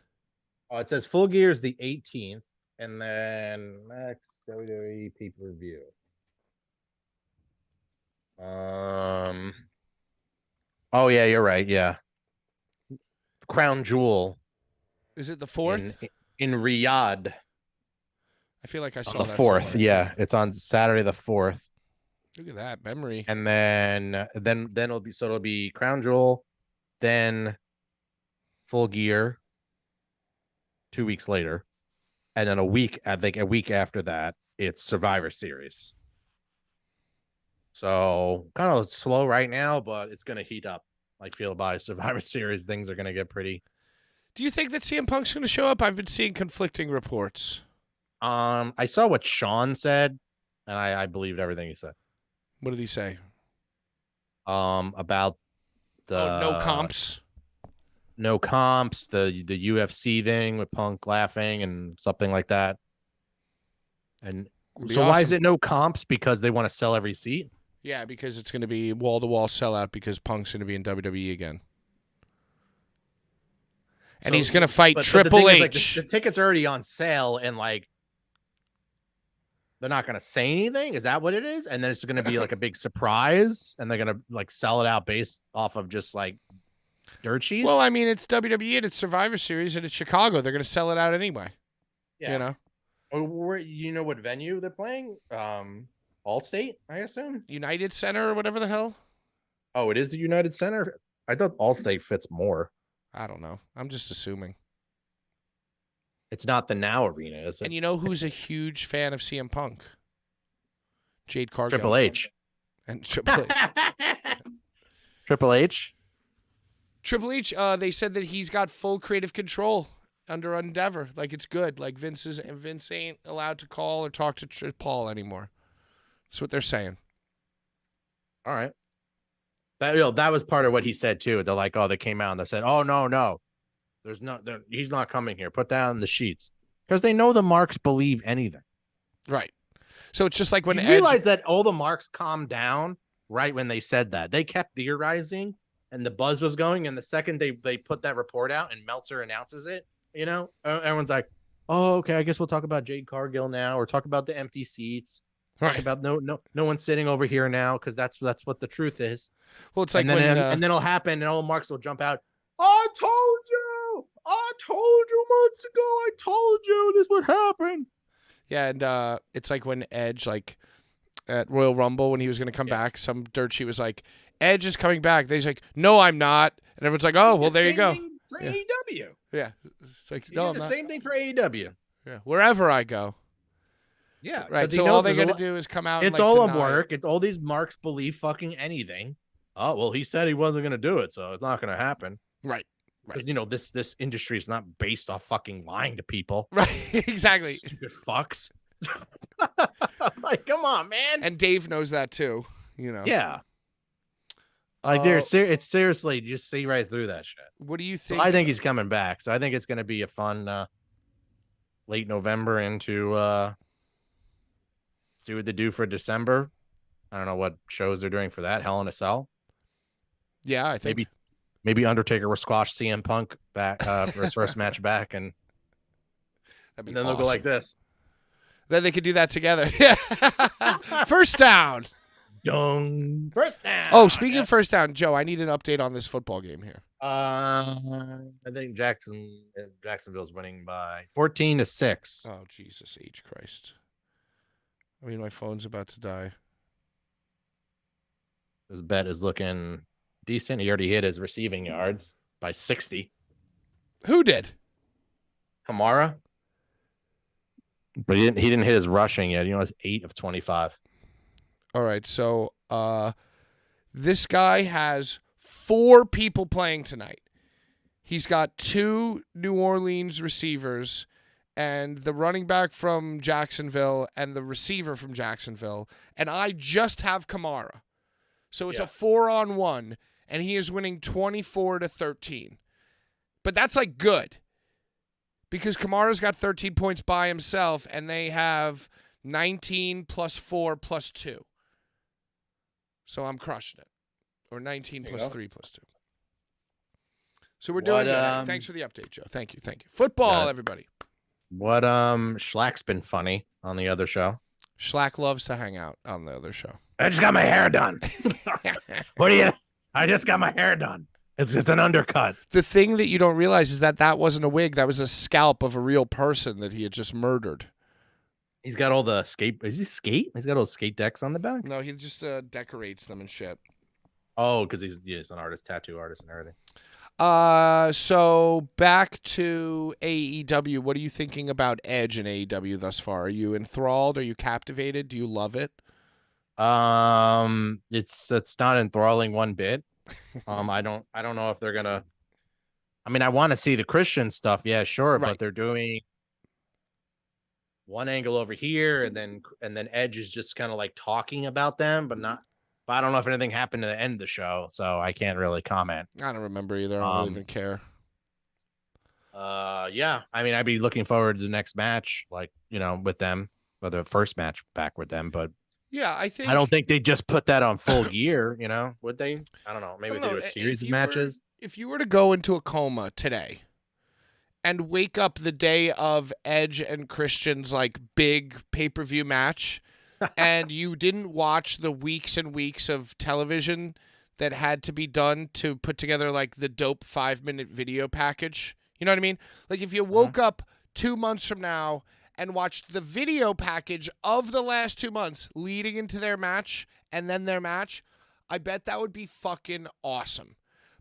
Oh, it says Full Gear is the 18th, and then next WWE pay-per-view. Oh yeah, you're right. Yeah. Crown Jewel. Is it the 4th? In Riyadh. I feel like I saw On the that 4th. somewhere. Yeah, it's on Saturday the 4th. Look at that memory. And then it'll be Crown Jewel, then Full Gear 2 weeks later, and then a week after that it's Survivor Series. So kind of slow right now, but it's gonna heat up. I feel by Survivor Series things are gonna get pretty. Do you think that CM Punk's going to show up? I've been seeing conflicting reports. I saw what Sean said, and I believed everything he said. What did he say? About the No comps. no comps, the UFC thing with Punk laughing and something like that. And Would be so why is awesome. it no comps? Because they want to sell every seat. Yeah, because it's going to be wall-to-wall sellout because Punk's going to be in WWE again. And So- he's going to fight but the Triple thing is, H. like, the tickets are already on sale, and like they're not going to say anything. Is that what it is? And then it's going to be like a big surprise, and they're going to like sell it out based off of just like dirt sheets. Well, I mean, it's WWE and it's Survivor Series and it's Chicago. They're going to sell it out anyway. yeah. You know? Or you know what venue they're playing? Allstate, I assume. United Center or whatever the hell. Oh, it is the United Center. I thought Allstate fits more. I don't know. I'm just assuming. It's not the Now Arena, is it? And you know who's a huge fan of CM Punk? Jade Cargill. Triple H. And Triple H. Triple H. Triple H, they said that he's got full creative control under Endeavor. Like, it's good. Like, Vince ain't allowed to call or talk to Paul anymore. That's what they're saying. All right. That was part of what he said too. They're like, oh, they came out and they said, oh no, he's not coming here. Put down the sheets because they know the marks believe anything. Right. So it's just like when You Edge... realize that all the marks calmed down right when they said that. They kept theorizing and the buzz was going. And the second they put that report out and Meltzer announces it, you know, everyone's like, oh, okay, I guess we'll talk about Jade Cargill now, or talk about the empty seats. Talk Right. about no one's sitting over here now because that's what the truth is. Well, it's like and then when... and then it'll happen and all the marks will jump out. I told you months ago. I told you this would happen. Yeah, and it's like when Edge, like, at Royal Rumble when he was going to come back. Some dirt sheet was like, Edge is coming back. He's like, no, I'm not. And everyone's like, oh, well, there you go. For Yeah. AEW. Yeah. It's like, He no, did I'm the not. same thing for AEW. Yeah. Wherever I go. Yeah. Right. 'cause he So knows all they there's got to do is come out and It's like, all a deny work. it. It's all these marks believe fucking anything. Oh, well, he said he wasn't going to do it, so it's not going to happen. Right. Because, you know, this industry is not based off fucking lying to people. Right. Exactly. Stupid fucks. Like, come on, man. And Dave knows that too, you know. Yeah. Like, it's seriously, you just see right through that shit. What do you So think? I think he's coming back. So I think it's going to be a fun late November into see what they do for December. I don't know what shows they're doing for that. Hell in a Cell. Yeah, I think Maybe Undertaker will squash CM Punk back for his first match back, and that'd be then they'll go awesome. like this. Then they could do that together. Yeah. First down. Dung. First down. Oh, speaking of first down, Joe, I need an update on this football game here. I think Jacksonville's winning by 14-6. Oh, Jesus H. Christ. I mean, my phone's about to die. This bet is looking decent. He already hit his receiving yards by 60. Who did? Kamara. But he didn't hit his rushing yet. You know, it's 8 of 25. All right, so this guy has 4 people playing tonight. He's got 2 New Orleans receivers and the running back from Jacksonville and the receiver from Jacksonville, and I just have Kamara. So it's a 4-on-1, and he is winning 24-13. But that's like good. Because Kamara's got 13 points by himself, and they have 19 plus 4 plus 2. So I'm crushing it. Or 19 plus 3 plus 2. So we're doing it. Thanks for the update, Joe. Thank you. Football, everybody. What Schlack's been funny on the other show. Schlack loves to hang out on the other show. I just got my hair done. I just got my hair done. It's an undercut. The thing that you don't realize is that wasn't a wig. That was a scalp of a real person that he had just murdered. He's got all the skate. Is he skate? He's got all the skate decks on the back. No, he just decorates them and shit. Oh, because he's an artist, tattoo artist, and everything. So back to AEW. What are you thinking about Edge in AEW thus far? Are you enthralled? Are you captivated? Do you love it? It's not enthralling one bit. I don't know if they're gonna. I mean, I want to see the Christian stuff. Yeah, sure, Right. but they're doing one angle over here, and then Edge is just kind of like talking about them, but not. But I don't know if anything happened to the end of the show, so I can't really comment. I don't remember either. I don't really even care. Yeah. I mean, I'd be looking forward to the next match, like, you know, with them, or the first match back with them, but Yeah, I don't think they just put that on full gear, you know, would they? I don't know. Maybe they do a series of matches. If you were to go into a coma today and wake up the day of Edge and Christian's like big pay-per-view match and you didn't watch the weeks and weeks of television that had to be done to put together like the dope 5-minute video package, you know what I mean? Like if you woke up 2 months from now and watched the video package of the last 2 months leading into their match and then their match, I bet that would be fucking awesome.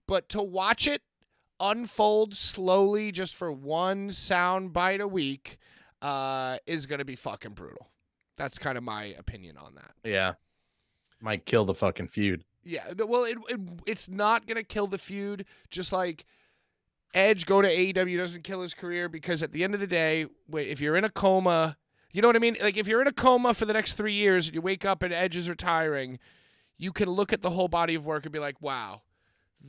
But to watch it unfold slowly just for one sound bite a week is going to be fucking brutal. That's kind of my opinion on that. Yeah. Might kill the fucking feud. Yeah, well, it's not going to kill the feud, just like Edge go to AEW doesn't kill his career, because at the end of the day, if you're in a coma, you know what I mean? Like if you're in a coma for the next 3 years and you wake up and Edge is retiring, you can look at the whole body of work and be like, wow,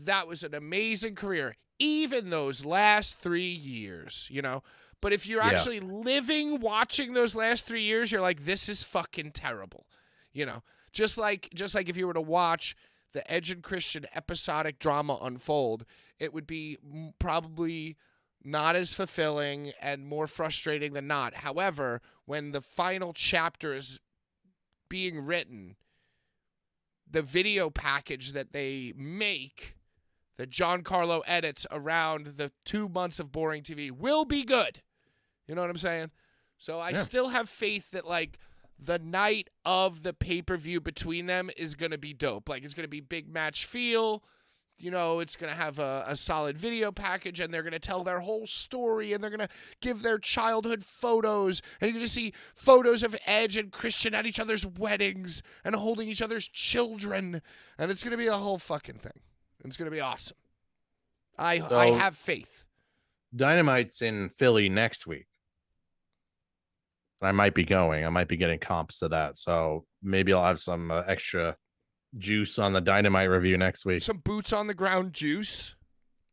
that was an amazing career, even those last 3 years, you know? But if you're actually living, watching those last 3 years, you're like, this is fucking terrible, you know? Just like if you were to watch the Edge and Christian episodic drama unfold, it would be probably not as fulfilling and more frustrating than not. However, when the final chapter is being written, the video package that they make, the Giancarlo edits around the 2 months of boring TV, will be good. You know what I'm saying? So I still have faith that, like, the night of the pay-per-view between them is going to be dope. Like, it's going to be big match feel. You know, it's going to have a solid video package, and they're going to tell their whole story, and they're going to give their childhood photos. And you're going to see photos of Edge and Christian at each other's weddings and holding each other's children. And it's going to be a whole fucking thing. It's going to be awesome. I have faith. Dynamite's in Philly next week. I might be going. I might be getting comps to that. So maybe I'll have some extra juice on the Dynamite review next week. Some boots on the ground juice.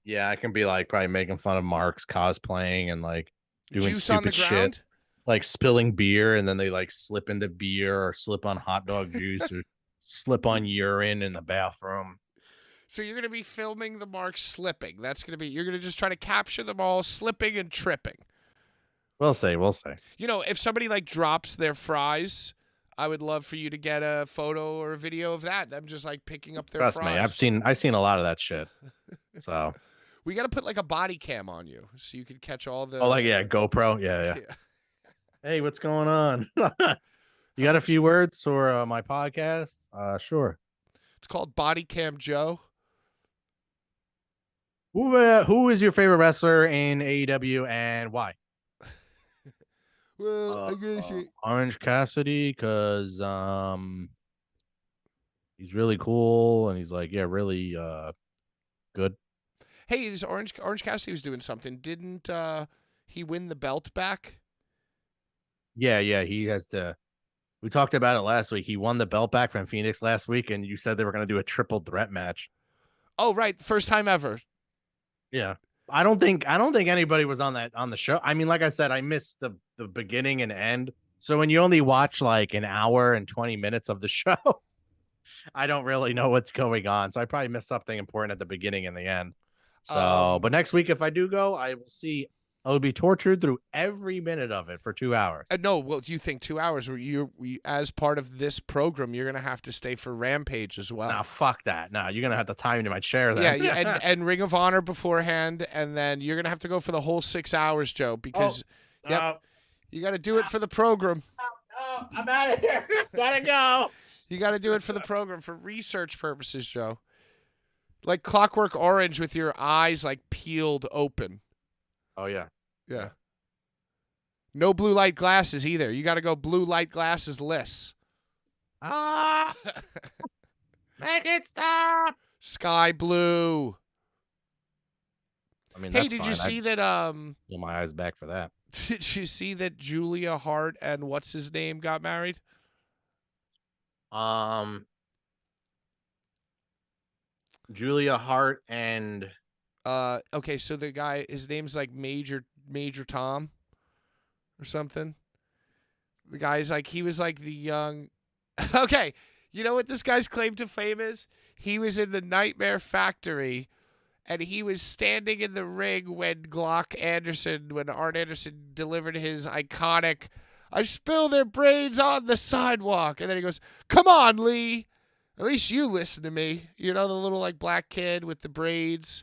Yeah, I can be like probably making fun of Mark's cosplaying and like doing Juice on the stupid ground? shit. Like spilling beer and then they like slip into beer or slip on hot dog juice or slip on urine in the bathroom. So you're going to be filming the marks slipping. You're going to just try to capture them all slipping and tripping. We'll see. You know, if somebody like drops their fries, I would love for you to get a photo or a video of that. Them just like picking up their Trust fries. me, I've seen a lot of that shit. So we got to put like a body cam on you so you can catch all the. oh, like yeah, GoPro, yeah. Hey, what's going on? You got a few words for my podcast? Sure. It's called Body Cam Joe. Who is your favorite wrestler in AEW and why? Well, I guess Orange Cassidy, because he's really cool and he's like, yeah, really good. Hey, this Orange Cassidy was doing something. Didn't he win the belt back? Yeah, he has to. We talked about it last week. He won the belt back from Phoenix last week, and you said they were going to do a triple threat match. Oh, right, first time ever. Yeah, I don't think anybody was on the show. I mean, like I said, I missed the beginning and end. So when you only watch like an hour and 20 minutes of the show, I don't really know what's going on. So I probably missed something important at the begining and the end. So, but next week, if I do go, I will see. I will be tortured through every minute of it for 2 hours. No, well, you think 2 hours? As part of this program, you're gonna have to stay for Rampage as well. Nah, fuck that. Nah, you're gonna have to tie me to my chair then. Yeah, and Ring of Honor beforehand, and then you're gonna have to go for the whole 6 hours, Joe, because you got to do it for the program. Oh, I'm out of here. Gotta go. You got to do it for the program for research purposes, Joe. Like Clockwork Orange with your eyes like peeled open. Oh yeah. Yeah. No blue light glasses either. You got to go blue light glasses less. Ah! Make it stop. Sky blue. I mean, hey, that's did fine. you see that? Pull my eyes back for that. Did you see that Julia Hart and what's his name got married? Julia Hart and Okay, so the guy, his name's like Major Tom or something. The guy's like, he was like the young. Okay, you know what this guy's claim to fame is? He was in the Nightmare Factory, and he was standing in the ring when Arn Anderson delivered his iconic, "I spill their brains on the sidewalk," and then he goes, "Come on, Lee. At least you listen to me." You know, the little like black kid with the braids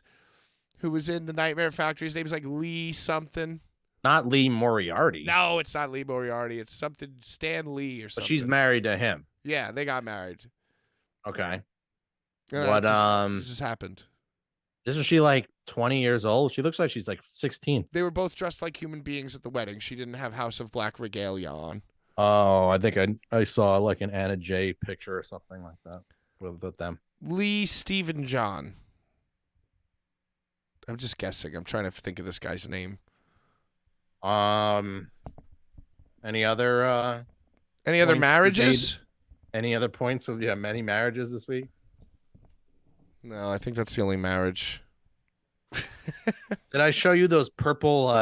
who was in the Nightmare Factory. His name's like Lee something. not Lee Moriarty. No, it's not Lee Moriarty. It's something Stan Lee or something. But she's married to him. Yeah, they got married. Okay. What it just happened. Isn't she like 20 years old? She looks like she's like 16. They were both dressed like human beings at the wedding. She didn't have House of Black regalia on. Oh, I think I saw like an Anna J picture or something like that with them. Lee Stephen John. I'm just guessing. I'm trying to think of this guy's name. Any other marriages? Any other points of many marriages this week? No, I think that's the only marriage. Did I show you those purple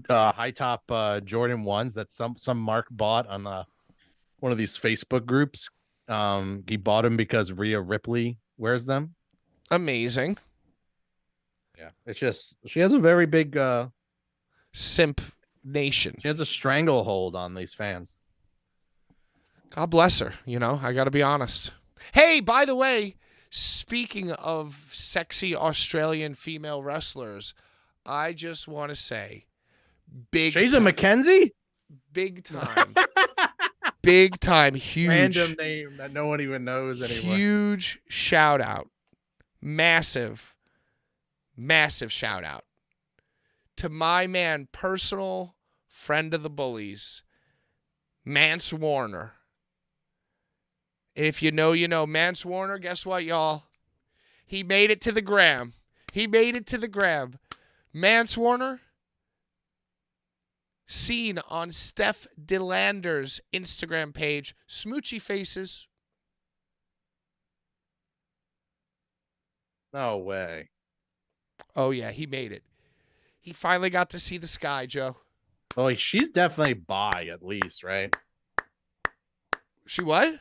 high top Jordan 1s that some Mark bought on one of these Facebook groups? He bought them because Rhea Ripley wears them. Amazing. Yeah, it's just she has a very big simp nation. She has a stranglehold on these fans. God bless her. You know, I got to be honest. Hey, by the way, speaking of sexy Australian female wrestlers, I just want to say, Shaza McKenzie? Big time. big time, huge, random name that no one even knows anymore. huge shout out, massive shout out to my man, personal friend of the bullies, Mance Warner. And if you know, you know. Mance Warner, guess what, y'all? He made it to the gram. Mance Warner, seen on Steph DeLander's Instagram page, Smoochy Faces. No way. Oh, yeah, he made it. He finally got to see the sky, Joe. Oh, she's definitely bi at least, right? She what?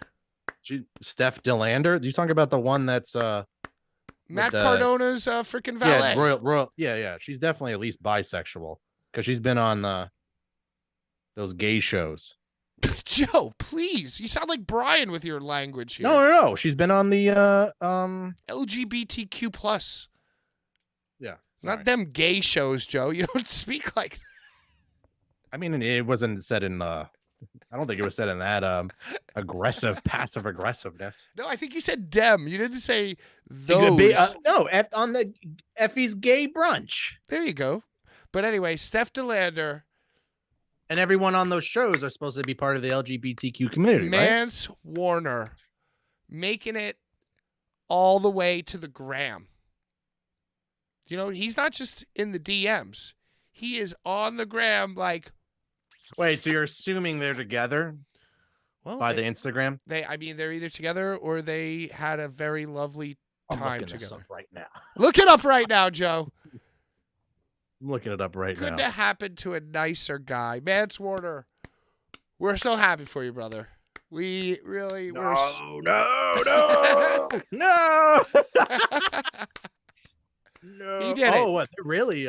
Steph DeLander. You talking about the one that's Matt Cardona's freaking valet. Yeah, royal. Yeah. She's definitely at least bisexual because she's been on those gay shows. Joe, please. You sound like Brian with your language here. No. She's been on the LGBTQ plus. Yeah. Not them gay shows, Joe. You don't speak like that. I mean, it wasn't said in I don't think it was said in that aggressive, passive aggressiveness. No, I think you said dem. You didn't say those. On the Effie's gay brunch. There you go. But anyway, Steph DeLander. And everyone on those shows are supposed to be part of the LGBTQ community, Mance Warner making it all the way to the gram. You know, he's not just in the DMs. He is on the gram like... Wait, so you're assuming they're together by the Instagram? I mean, they're either together or they had a very lovely time together. This up right now. Look it up right now, Joe. I'm looking it up right now. Couldn't have happened to a nicer guy. Mance Warner, we're so happy for you, brother. We really were. No. No. He did it. Oh, what? Really?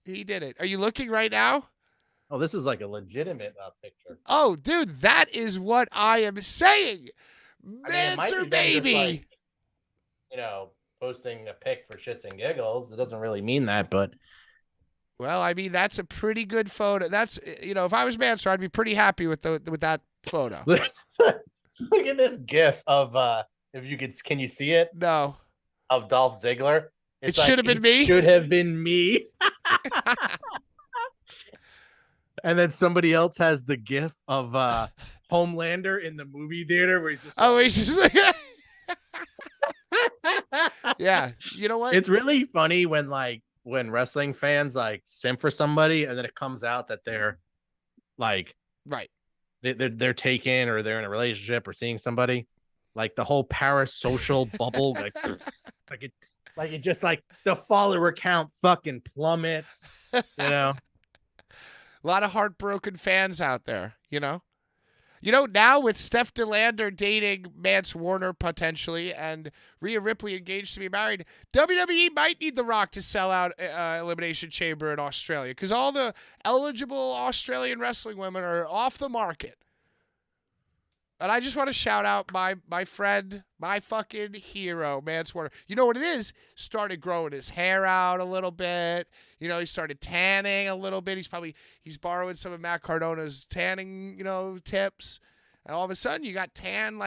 He did it. Are you looking right now? Oh, this is like a legitimate picture. Oh, dude, that is what I am saying. Mancer baby. Just like, posting a pic for shits and giggles. It doesn't really mean that, but. Well, I mean, that's a pretty good photo. That's, if I was Mancer, I'd be pretty happy with that photo. Look at this GIF of, can you see it? No. Of Dolph Ziggler. It should have been me. Should have been me. And then somebody else has the GIF of Homelander in the movie theater where he's just. Oh, he's just like. Yeah, you know what? It's really funny when wrestling fans simp for somebody, and then it comes out that they're right. They're taken or they're in a relationship or seeing somebody. Like the whole parasocial bubble, it just the follower count fucking plummets, A lot of heartbroken fans out there, now with Steph DeLander dating Mance Warner potentially and Rhea Ripley engaged to be married, WWE might need The Rock to sell out Elimination Chamber in Australia because all the eligible Australian wrestling women are off the market. And I just want to shout out my friend, my fucking hero, Mance Warner. You know what it is? Started growing his hair out a little bit. He started tanning a little bit. He's borrowing some of Matt Cardona's tanning, tips. And all of a sudden you got tan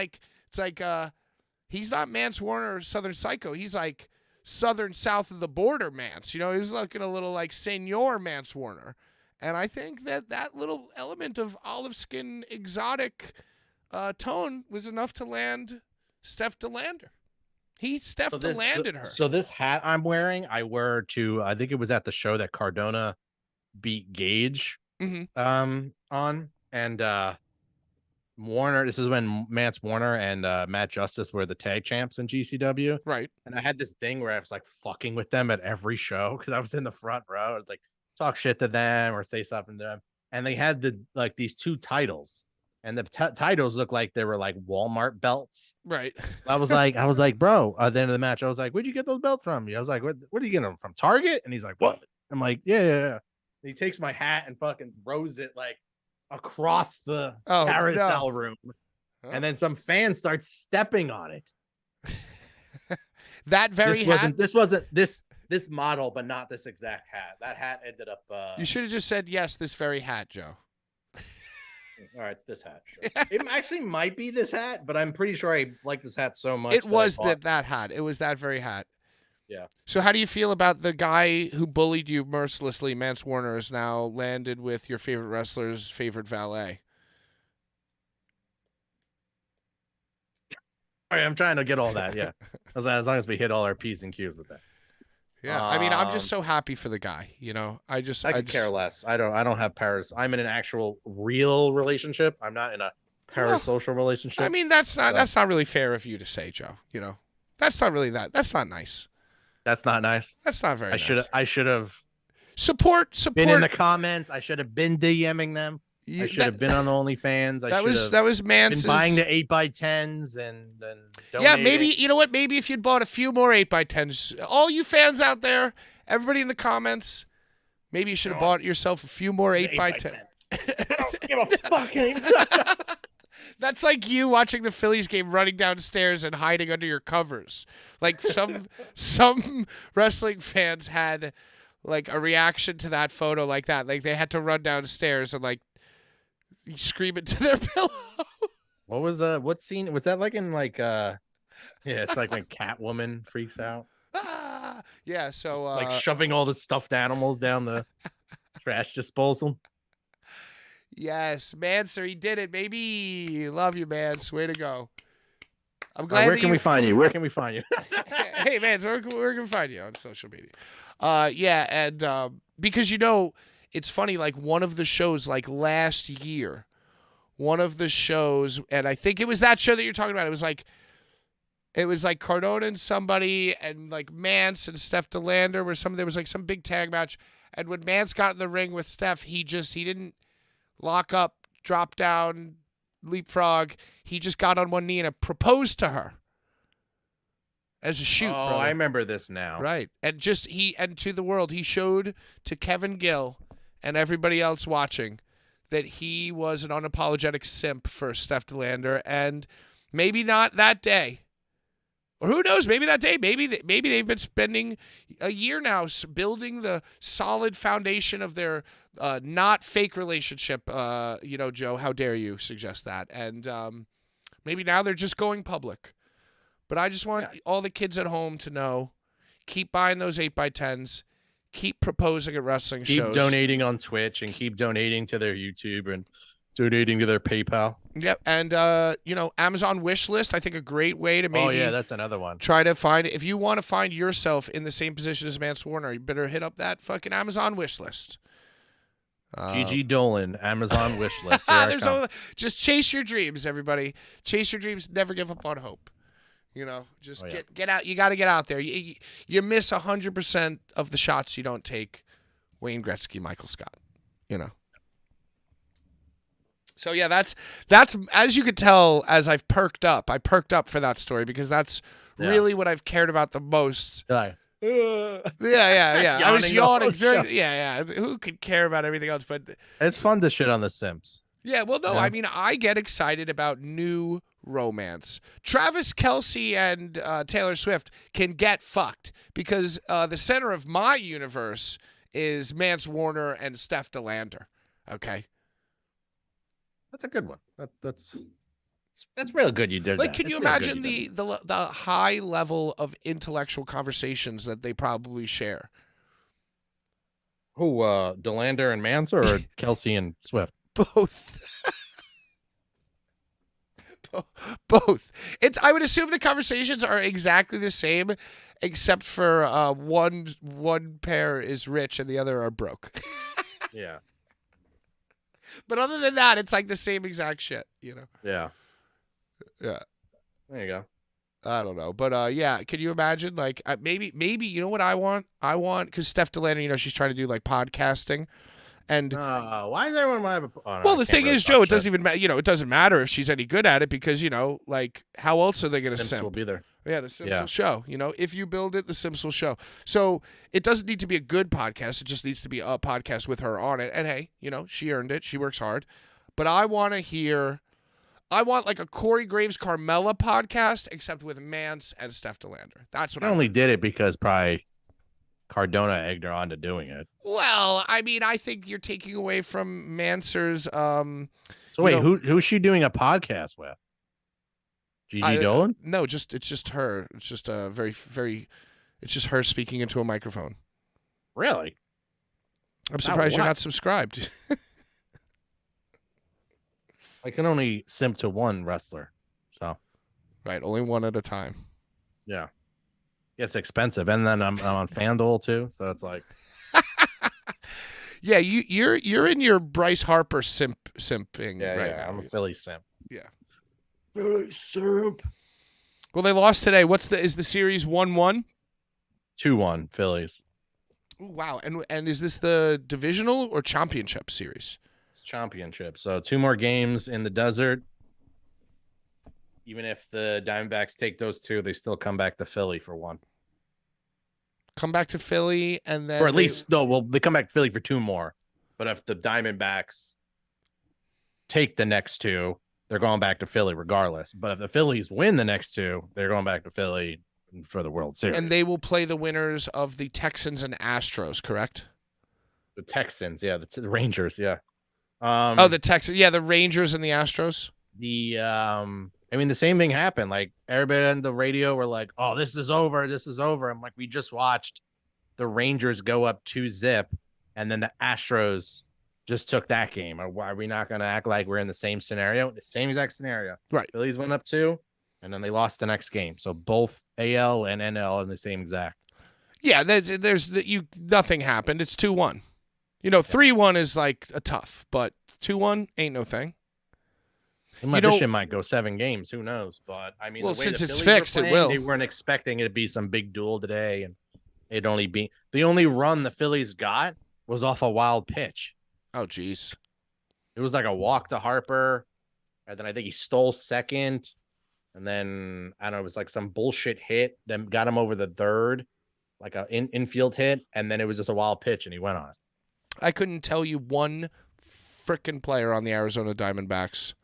he's not Mance Warner Southern Psycho. He's like Southern south of the border Mance. He's looking a little like Senor Mance Warner. And I think that little element of olive skin exotic tone was enough to land Steph DeLander. DeLanded her. So this hat I'm wearing, I wear to, I think it was at the show that Cardona beat Gage on. And Warner, this is when Mance Warner and Matt Justice were the tag champs in GCW. Right. And I had this thing where I was fucking with them at every show because I was in the front row. I was talk shit to them or say something to them. And they had these two titles. And the titles look like they were Walmart belts. Right. I was like, bro, at the end of the match, I was like, where'd you get those belts from? I was like, what are you getting them from? Target? And he's like, what? I'm like, yeah. And he takes my hat and fucking throws it across the carousel room. Oh. And then some fan starts stepping on it. That very hat? This wasn't this model, but not this exact hat. That hat ended up. You should have just said, yes, this very hat, Joe. All right, it's this hat. Sure. It actually might be this hat, but I'm pretty sure I like this hat so much. It that was I bought- that hat. It was that very hat. Yeah. So how do you feel about the guy who bullied you mercilessly, Mance Warner, is now landed with your favorite wrestler's favorite valet? All right, I'm trying to get all that. Yeah, as long as we hit all our P's and Q's with that. Yeah, I mean, I'm just so happy for the guy. You know, I could care less. I don't have Paris. I'm in an actual real relationship. I'm not in a parasocial relationship. I mean, that's not really fair of you to say, Joe. You know, that's not really that. That's not nice. That's not nice. That's not very. I should have support been in the comments. I should have been DMing them. I should have been on OnlyFans. That was Mance's. Been buying the 8x10s and yeah, maybe you know what? Maybe if you'd bought a few more 8x10s, all you fans out there, everybody in the comments, maybe you should have bought yourself a few more 8x10. I don't give a fuck anymore. That's like you watching the Phillies game, running downstairs and hiding under your covers. Like some wrestling fans had like a reaction to that photo like that. Like they had to run downstairs and like scream into their pillow. What was what scene was that? Like in like yeah, it's like when Catwoman freaks out. Yeah, so like shoving all the stuffed animals down the trash disposal. Yes, Mancer, he did it, baby. Love you, Mance. Way to go. I'm glad. Where can we find you? Where can we find you? Hey, Mance, where can we find you on social media? Yeah, and because you know, it's funny. Like one of the shows, like last year, one of the shows, and I think it was that show that you're talking about. It was like Cardona and somebody, and like Mance and Steph DeLander, where there was like some big tag match, and when Mance got in the ring with Steph, he didn't lock up, drop down, leapfrog. He just got on one knee and proposed to her as a shoot. Oh, brother. I remember this now. Right. And and to the world, he showed to Kevin Gill and everybody else watching that he was an unapologetic simp for Steph DeLander, and maybe not that day. Or who knows? Maybe that day. Maybe they've been spending a year now building the solid foundation of their not fake relationship. You know, Joe, how dare you suggest that? And maybe now they're just going public. But I just want all the kids at home to know: keep buying those 8x10s, keep proposing at wrestling shows, keep donating on Twitch, and keep donating to their YouTube and donating to their PayPal. Yep, and you know, Amazon wish list. I think a great way to maybe. Oh yeah, that's another one. Try to find if you want to find yourself in the same position as Mance Warner, you better hit up that fucking Amazon wish list. Gigi Dolan, Amazon wish list. Just chase your dreams, everybody. Chase your dreams. Never give up on hope. You know, just get out. You got to get out there. You miss 100% of the shots you don't take. Wayne Gretzky, Michael Scott. You know. So yeah, that's as you could tell as I've perked up. I perked up for that story because that's really what I've cared about the most. Yeah. I was yawning. Who could care about everything else? But it's fun to shit on the Simps. Yeah, well, no, I mean, I get excited about new romance. Travis Kelce and Taylor Swift can get fucked because the center of my universe is Mance Warner and Steph DeLander. Okay. That's a good one. That's real good. You did like, that. can you imagine the high level of intellectual conversations that they probably share? Who, DeLander and Mance, or Kelce and Swift? Both. Both. I would assume the conversations are exactly the same, except for one pair is rich and the other are broke. Yeah. But other than that, it's like the same exact shit, you know? Yeah. Yeah. There you go. I don't know. But yeah, can you imagine? Like, maybe, you know what I want? I want, because Steph DeLander, you know, she's trying to do like podcasting. And why is everyone want to? Well, the thing is, Joe, it doesn't even matter. You know, it doesn't matter if she's any good at it because, you know, like, how else are they going to simp? Will be there. Yeah, the Sims will show. You know, if you build it, the Sims will show. So it doesn't need to be a good podcast. It just needs to be a podcast with her on it. And hey, you know, she earned it. She works hard. But I want like a Corey Graves Carmella podcast, except with Mance and Steph DeLander. That's what I only did it because probably Cardona egged her on to doing it. Well, I mean, I think you're taking away from Mansur's. So wait, who's she doing a podcast with? Gigi Dolan? No, it's just her. It's just it's just her speaking into a microphone. Really? I'm surprised you're not subscribed. I can only simp to one wrestler, so. Right, only one at a time. Yeah. It's expensive, and then I'm on FanDuel too, so it's like. Yeah, you're in your Bryce Harper simping right now. I'm a Philly simp. Yeah. Philly simp. Well, they lost today. Is the series 1-1? 2-1 Phillies. Ooh, wow. And is this the divisional or championship series? It's championship. So 2 more games in the desert. Even if the Diamondbacks take those 2, they still come back to Philly for 1. Come back to Philly and then, or at least they come back to Philly for 2 more. But if the Diamondbacks take the next 2, they're going back to Philly regardless. But if the Phillies win the next 2, they're going back to Philly for the World Series. And they will play the winners of the Texans and Astros, correct? The Texans, yeah, the Rangers, yeah. The Texans, yeah, the Rangers and the Astros. I mean, the same thing happened. Like, everybody on the radio were like, "Oh, this is over. This is over." I'm like, we just watched the Rangers go up 2-0, and then the Astros just took that game. Are we not going to act like we're in the same scenario? The same exact scenario. Right. Phillies went up 2, and then they lost the next game. So both AL and NL in the same exact. Yeah, nothing happened. It's 2-1. 3-1 is like a tough, but 2-1 ain't no thing. This shit might go 7 games. Who knows? But I mean, well, the way since the it's Phillies fixed, were playing, it will. They weren't expecting it to be some big duel today, and it'd only be the only run the Phillies got was off a wild pitch. Oh, geez. It was like a walk to Harper, and then I think he stole second, and then I don't know, it was like some bullshit hit that got him over the third, like a infield hit, and then it was just a wild pitch, and he went on it. I couldn't tell you one frickin' player on the Arizona Diamondbacks.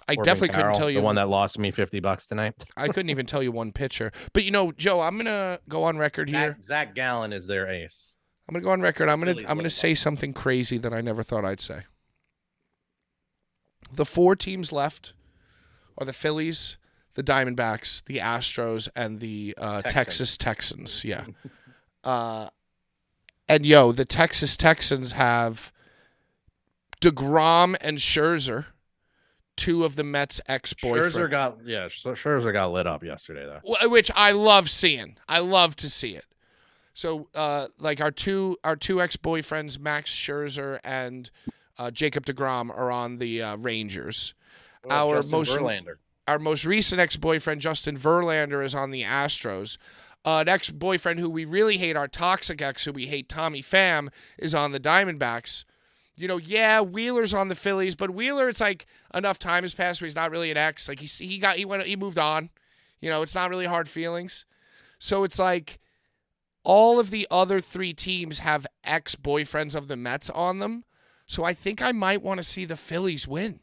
I definitely couldn't tell you the one that lost me $50 tonight. I couldn't even tell you one pitcher. But Joe, I'm gonna go on record here. Zach Gallen is their ace. I'm gonna go on record. I'm gonna say something crazy that I never thought I'd say. The 4 teams left are the Phillies, the Diamondbacks, the Astros, and the Texas Texans. Yeah. And the Texas Texans have DeGrom and Scherzer, 2 of the Mets' ex-boyfriends. Scherzer got lit up yesterday, though. Which I love seeing. I love to see it. So, like our two ex-boyfriends, Max Scherzer and Jacob DeGrom, are on the Rangers. Our most recent ex-boyfriend, Justin Verlander, is on the Astros. An ex-boyfriend who we really hate, our toxic ex who we hate, Tommy Pham, is on the Diamondbacks. Wheeler's on the Phillies, but Wheeler, it's like enough time has passed where he's not really an ex. Like he moved on. It's not really hard feelings. So it's like all of the other 3 teams have ex-boyfriends of the Mets on them. So I think I might want to see the Phillies win.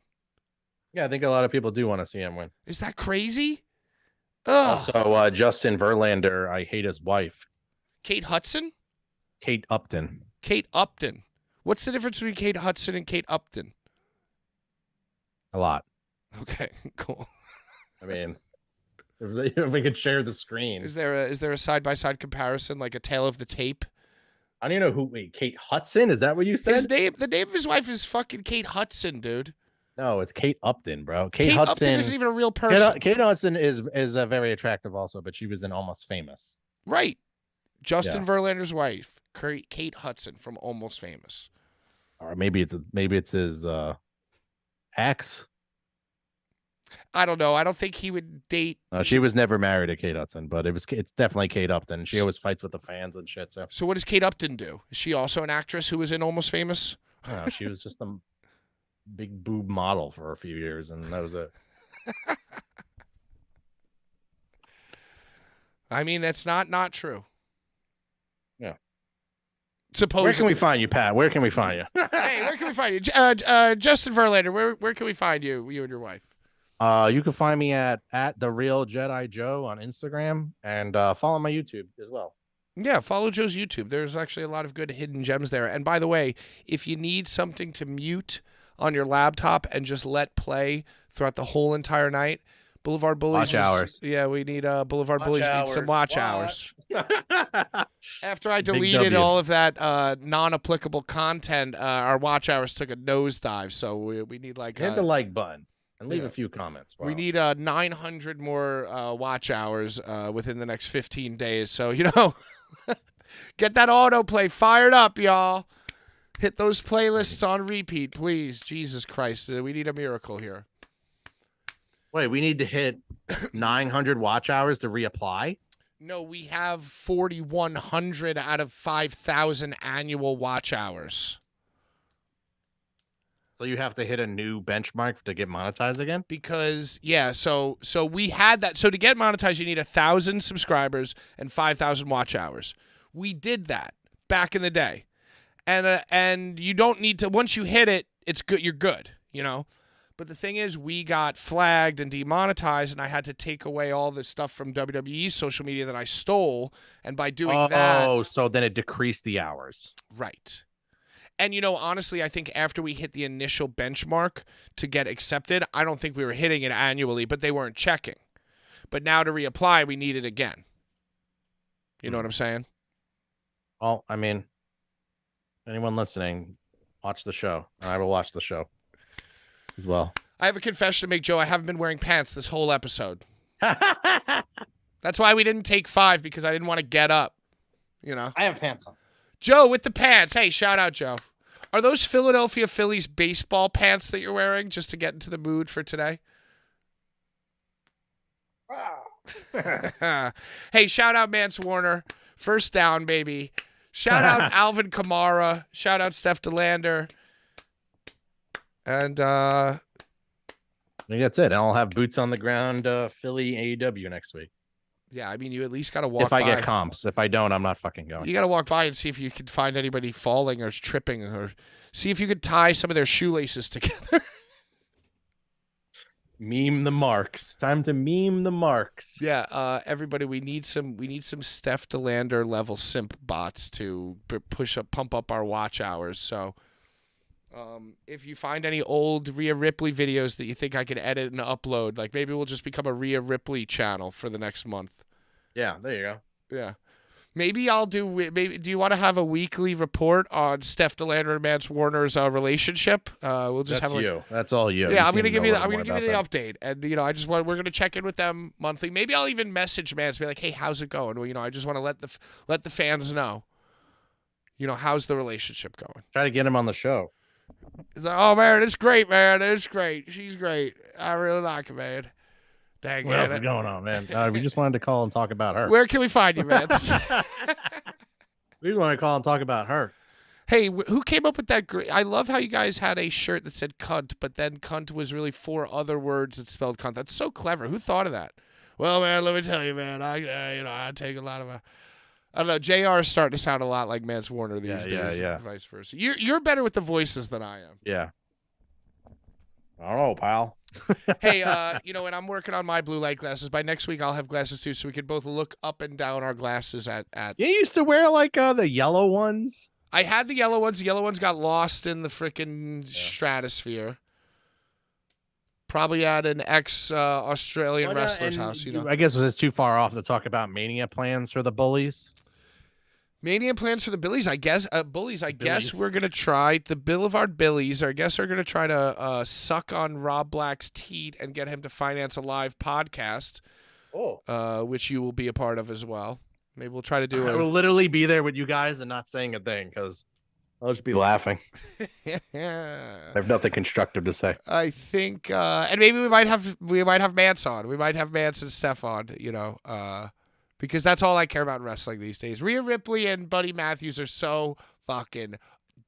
Yeah, I think a lot of people do want to see him win. Is that crazy? Ugh. Also, Justin Verlander, I hate his wife. Kate Hudson? Kate Upton. Kate Upton. What's the difference between Kate Hudson and Kate Upton? A lot. Okay, cool. I mean, if we could share the screen. Is there a side-by-side comparison, like a tale of the tape? I don't even know who. Wait, Kate Hudson? Is that what you said? The name of his wife is fucking Kate Hudson, dude. No, it's Kate Upton, bro. Kate Upton isn't even a real person. Kate Hudson is very attractive also, but she was in Almost Famous. Right. Justin Verlander's wife, Kate Hudson from Almost Famous. Or maybe it's his ex. I don't know. I don't think he would date. She was never married to Kate Hudson, but it's definitely Kate Upton. She always fights with the fans and shit. So what does Kate Upton do? Is she also an actress who was in Almost Famous? No, she was just a big boob model for a few years, and that was it. I mean, that's not true. Yeah. Supposedly. Where can we find you, Pat? Where can we find you? Hey, where can we find you? Justin Verlander, where can we find you and your wife? You can find me at The Real Jedi Joe on Instagram, and follow my YouTube as well. Yeah, follow Joe's YouTube. There's actually a lot of good hidden gems there. And by the way, if you need something to mute on your laptop and just let play throughout the whole entire night, Boulevard Bullies. Watch hours. Yeah, we need Boulevard Bullies needs some watch hours. After I Big deleted W. all of that non-applicable content, our watch hours took a nosedive. So we need like Hit the like button and leave yeah. a few comments. We need 900 more watch hours within the next 15 days. So, get that autoplay fired up, y'all. Hit those playlists on repeat, please. Jesus Christ. We need a miracle here. Wait, we need to hit 900 watch hours to reapply? No, we have 4,100 out of 5,000 annual watch hours. So you have to hit a new benchmark to get monetized again? Because, yeah, so we had that. So to get monetized, you need 1,000 subscribers and 5,000 watch hours. We did that back in the day. And you don't need to, once you hit it, it's good. You're good, But the thing is, we got flagged and demonetized, and I had to take away all the stuff from WWE's social media that I stole. And by doing that... Oh, so then it decreased the hours. Right. And, honestly, I think after we hit the initial benchmark to get accepted, I don't think we were hitting it annually, but they weren't checking. But now to reapply, we need it again. You know what I'm saying? Well, I mean, anyone listening, watch the show. I will watch the show as well. I have a confession to make, Joe. I haven't been wearing pants this whole episode. That's why we didn't take 5, because I didn't want to get up, I have pants on. Joe with the pants. Hey, shout out, Joe. Are those Philadelphia Phillies baseball pants that you're wearing just to get into the mood for today? Hey, shout out Mance Warner. First down, baby. Shout out Alvin Kamara. Shout out Steph DeLander. And I think that's it. I'll have boots on the ground Philly AEW next week. Yeah, I mean, you at least got to walk by. If I by. get comps. If I don't, I'm not fucking going. You got to walk by and see if you can find anybody falling or tripping, or see if you could tie some of their shoelaces together. Meme the marks. Time to meme the marks. Yeah, everybody, we need some Steph DeLander level simp bots to pump up our watch hours. So, if you find any old Rhea Ripley videos that you think I could edit and upload, like maybe we'll just become a Rhea Ripley channel for the next month. Yeah, there you go. Yeah. Maybe I'll do. Maybe do you want to have a weekly report on Steph DeLander and Mance Warner's relationship? We'll just That's have you. That's all you. Yeah, You I'm gonna seem give to you. know I'm more gonna give you about the update, and I just want we're gonna check in with them monthly. Maybe I'll even message Mance, be like, "Hey, how's it going?" Well, I just want to let the fans know. How's the relationship going? Try to get him on the show. He's like, "Oh man, it's great, man. It's great. She's great. I really like her, man." Dang What else it. is going on, man? We just wanted to call and talk about her. Where can we find you, Mance? We just wanted to call and talk about her. Hey, who came up with that? I love how you guys had a shirt that said cunt, but then cunt was really 4 other words that spelled cunt. That's so clever. Who thought of that? Well, man, let me tell you, man, I take a lot of I don't know. JR is starting to sound a lot like Mance Warner these days. Yeah. And vice versa. You're better with the voices than I am. Yeah. I don't know, pal. Hey, and I'm working on my blue light glasses. By next week, I'll have glasses too, so we can both look up and down our glasses at. You used to wear like the yellow ones. I had the yellow ones. The yellow ones got lost in the freaking stratosphere. Probably at an ex-Australian wrestler's house. I guess it's too far off to talk about Mania plans for the Bullies. Mania plans for the Billies, I guess. Bullies, I guess we're going to try. The Boulevard Billies, I guess, are going to try to suck on Rob Black's teat and get him to finance a live podcast, which you will be a part of as well. Maybe we'll try to do it. I will literally be there with you guys and not saying a thing because I'll just be laughing. I have nothing constructive to say. I think, and maybe we might have Mance on. We might have Mance and Steph on, because that's all I care about in wrestling these days. Rhea Ripley and Buddy Matthews are so fucking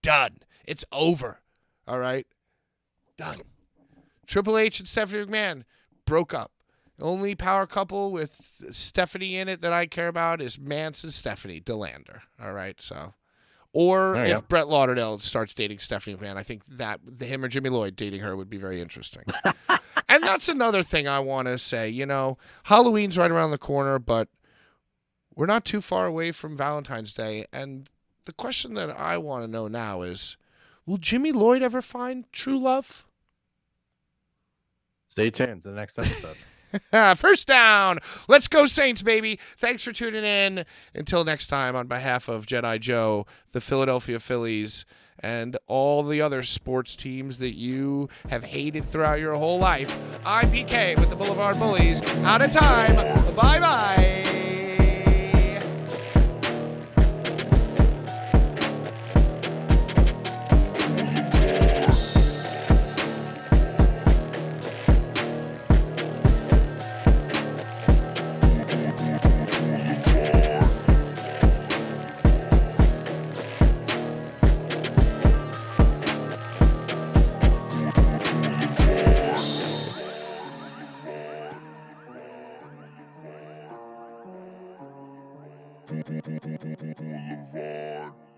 done. It's over. All right? Done. Triple H and Stephanie McMahon broke up. The only power couple with Stephanie in it that I care about is Mance and Stephanie DeLander. All right? So, or if Brett Lauderdale starts dating Stephanie McMahon, I think that him or Jimmy Lloyd dating her would be very interesting. And that's another thing I want to say. Halloween's right around the corner, but we're not too far away from Valentine's Day, and the question that I want to know now is, will Jimmy Lloyd ever find true love? Stay tuned to the next episode. First down. Let's go Saints, baby. Thanks for tuning in. Until next time, on behalf of Jedi Joe, the Philadelphia Phillies, and all the other sports teams that you have hated throughout your whole life, I'm PK with the Boulevard Bullies. Out of time. Bye-bye. Boulevard.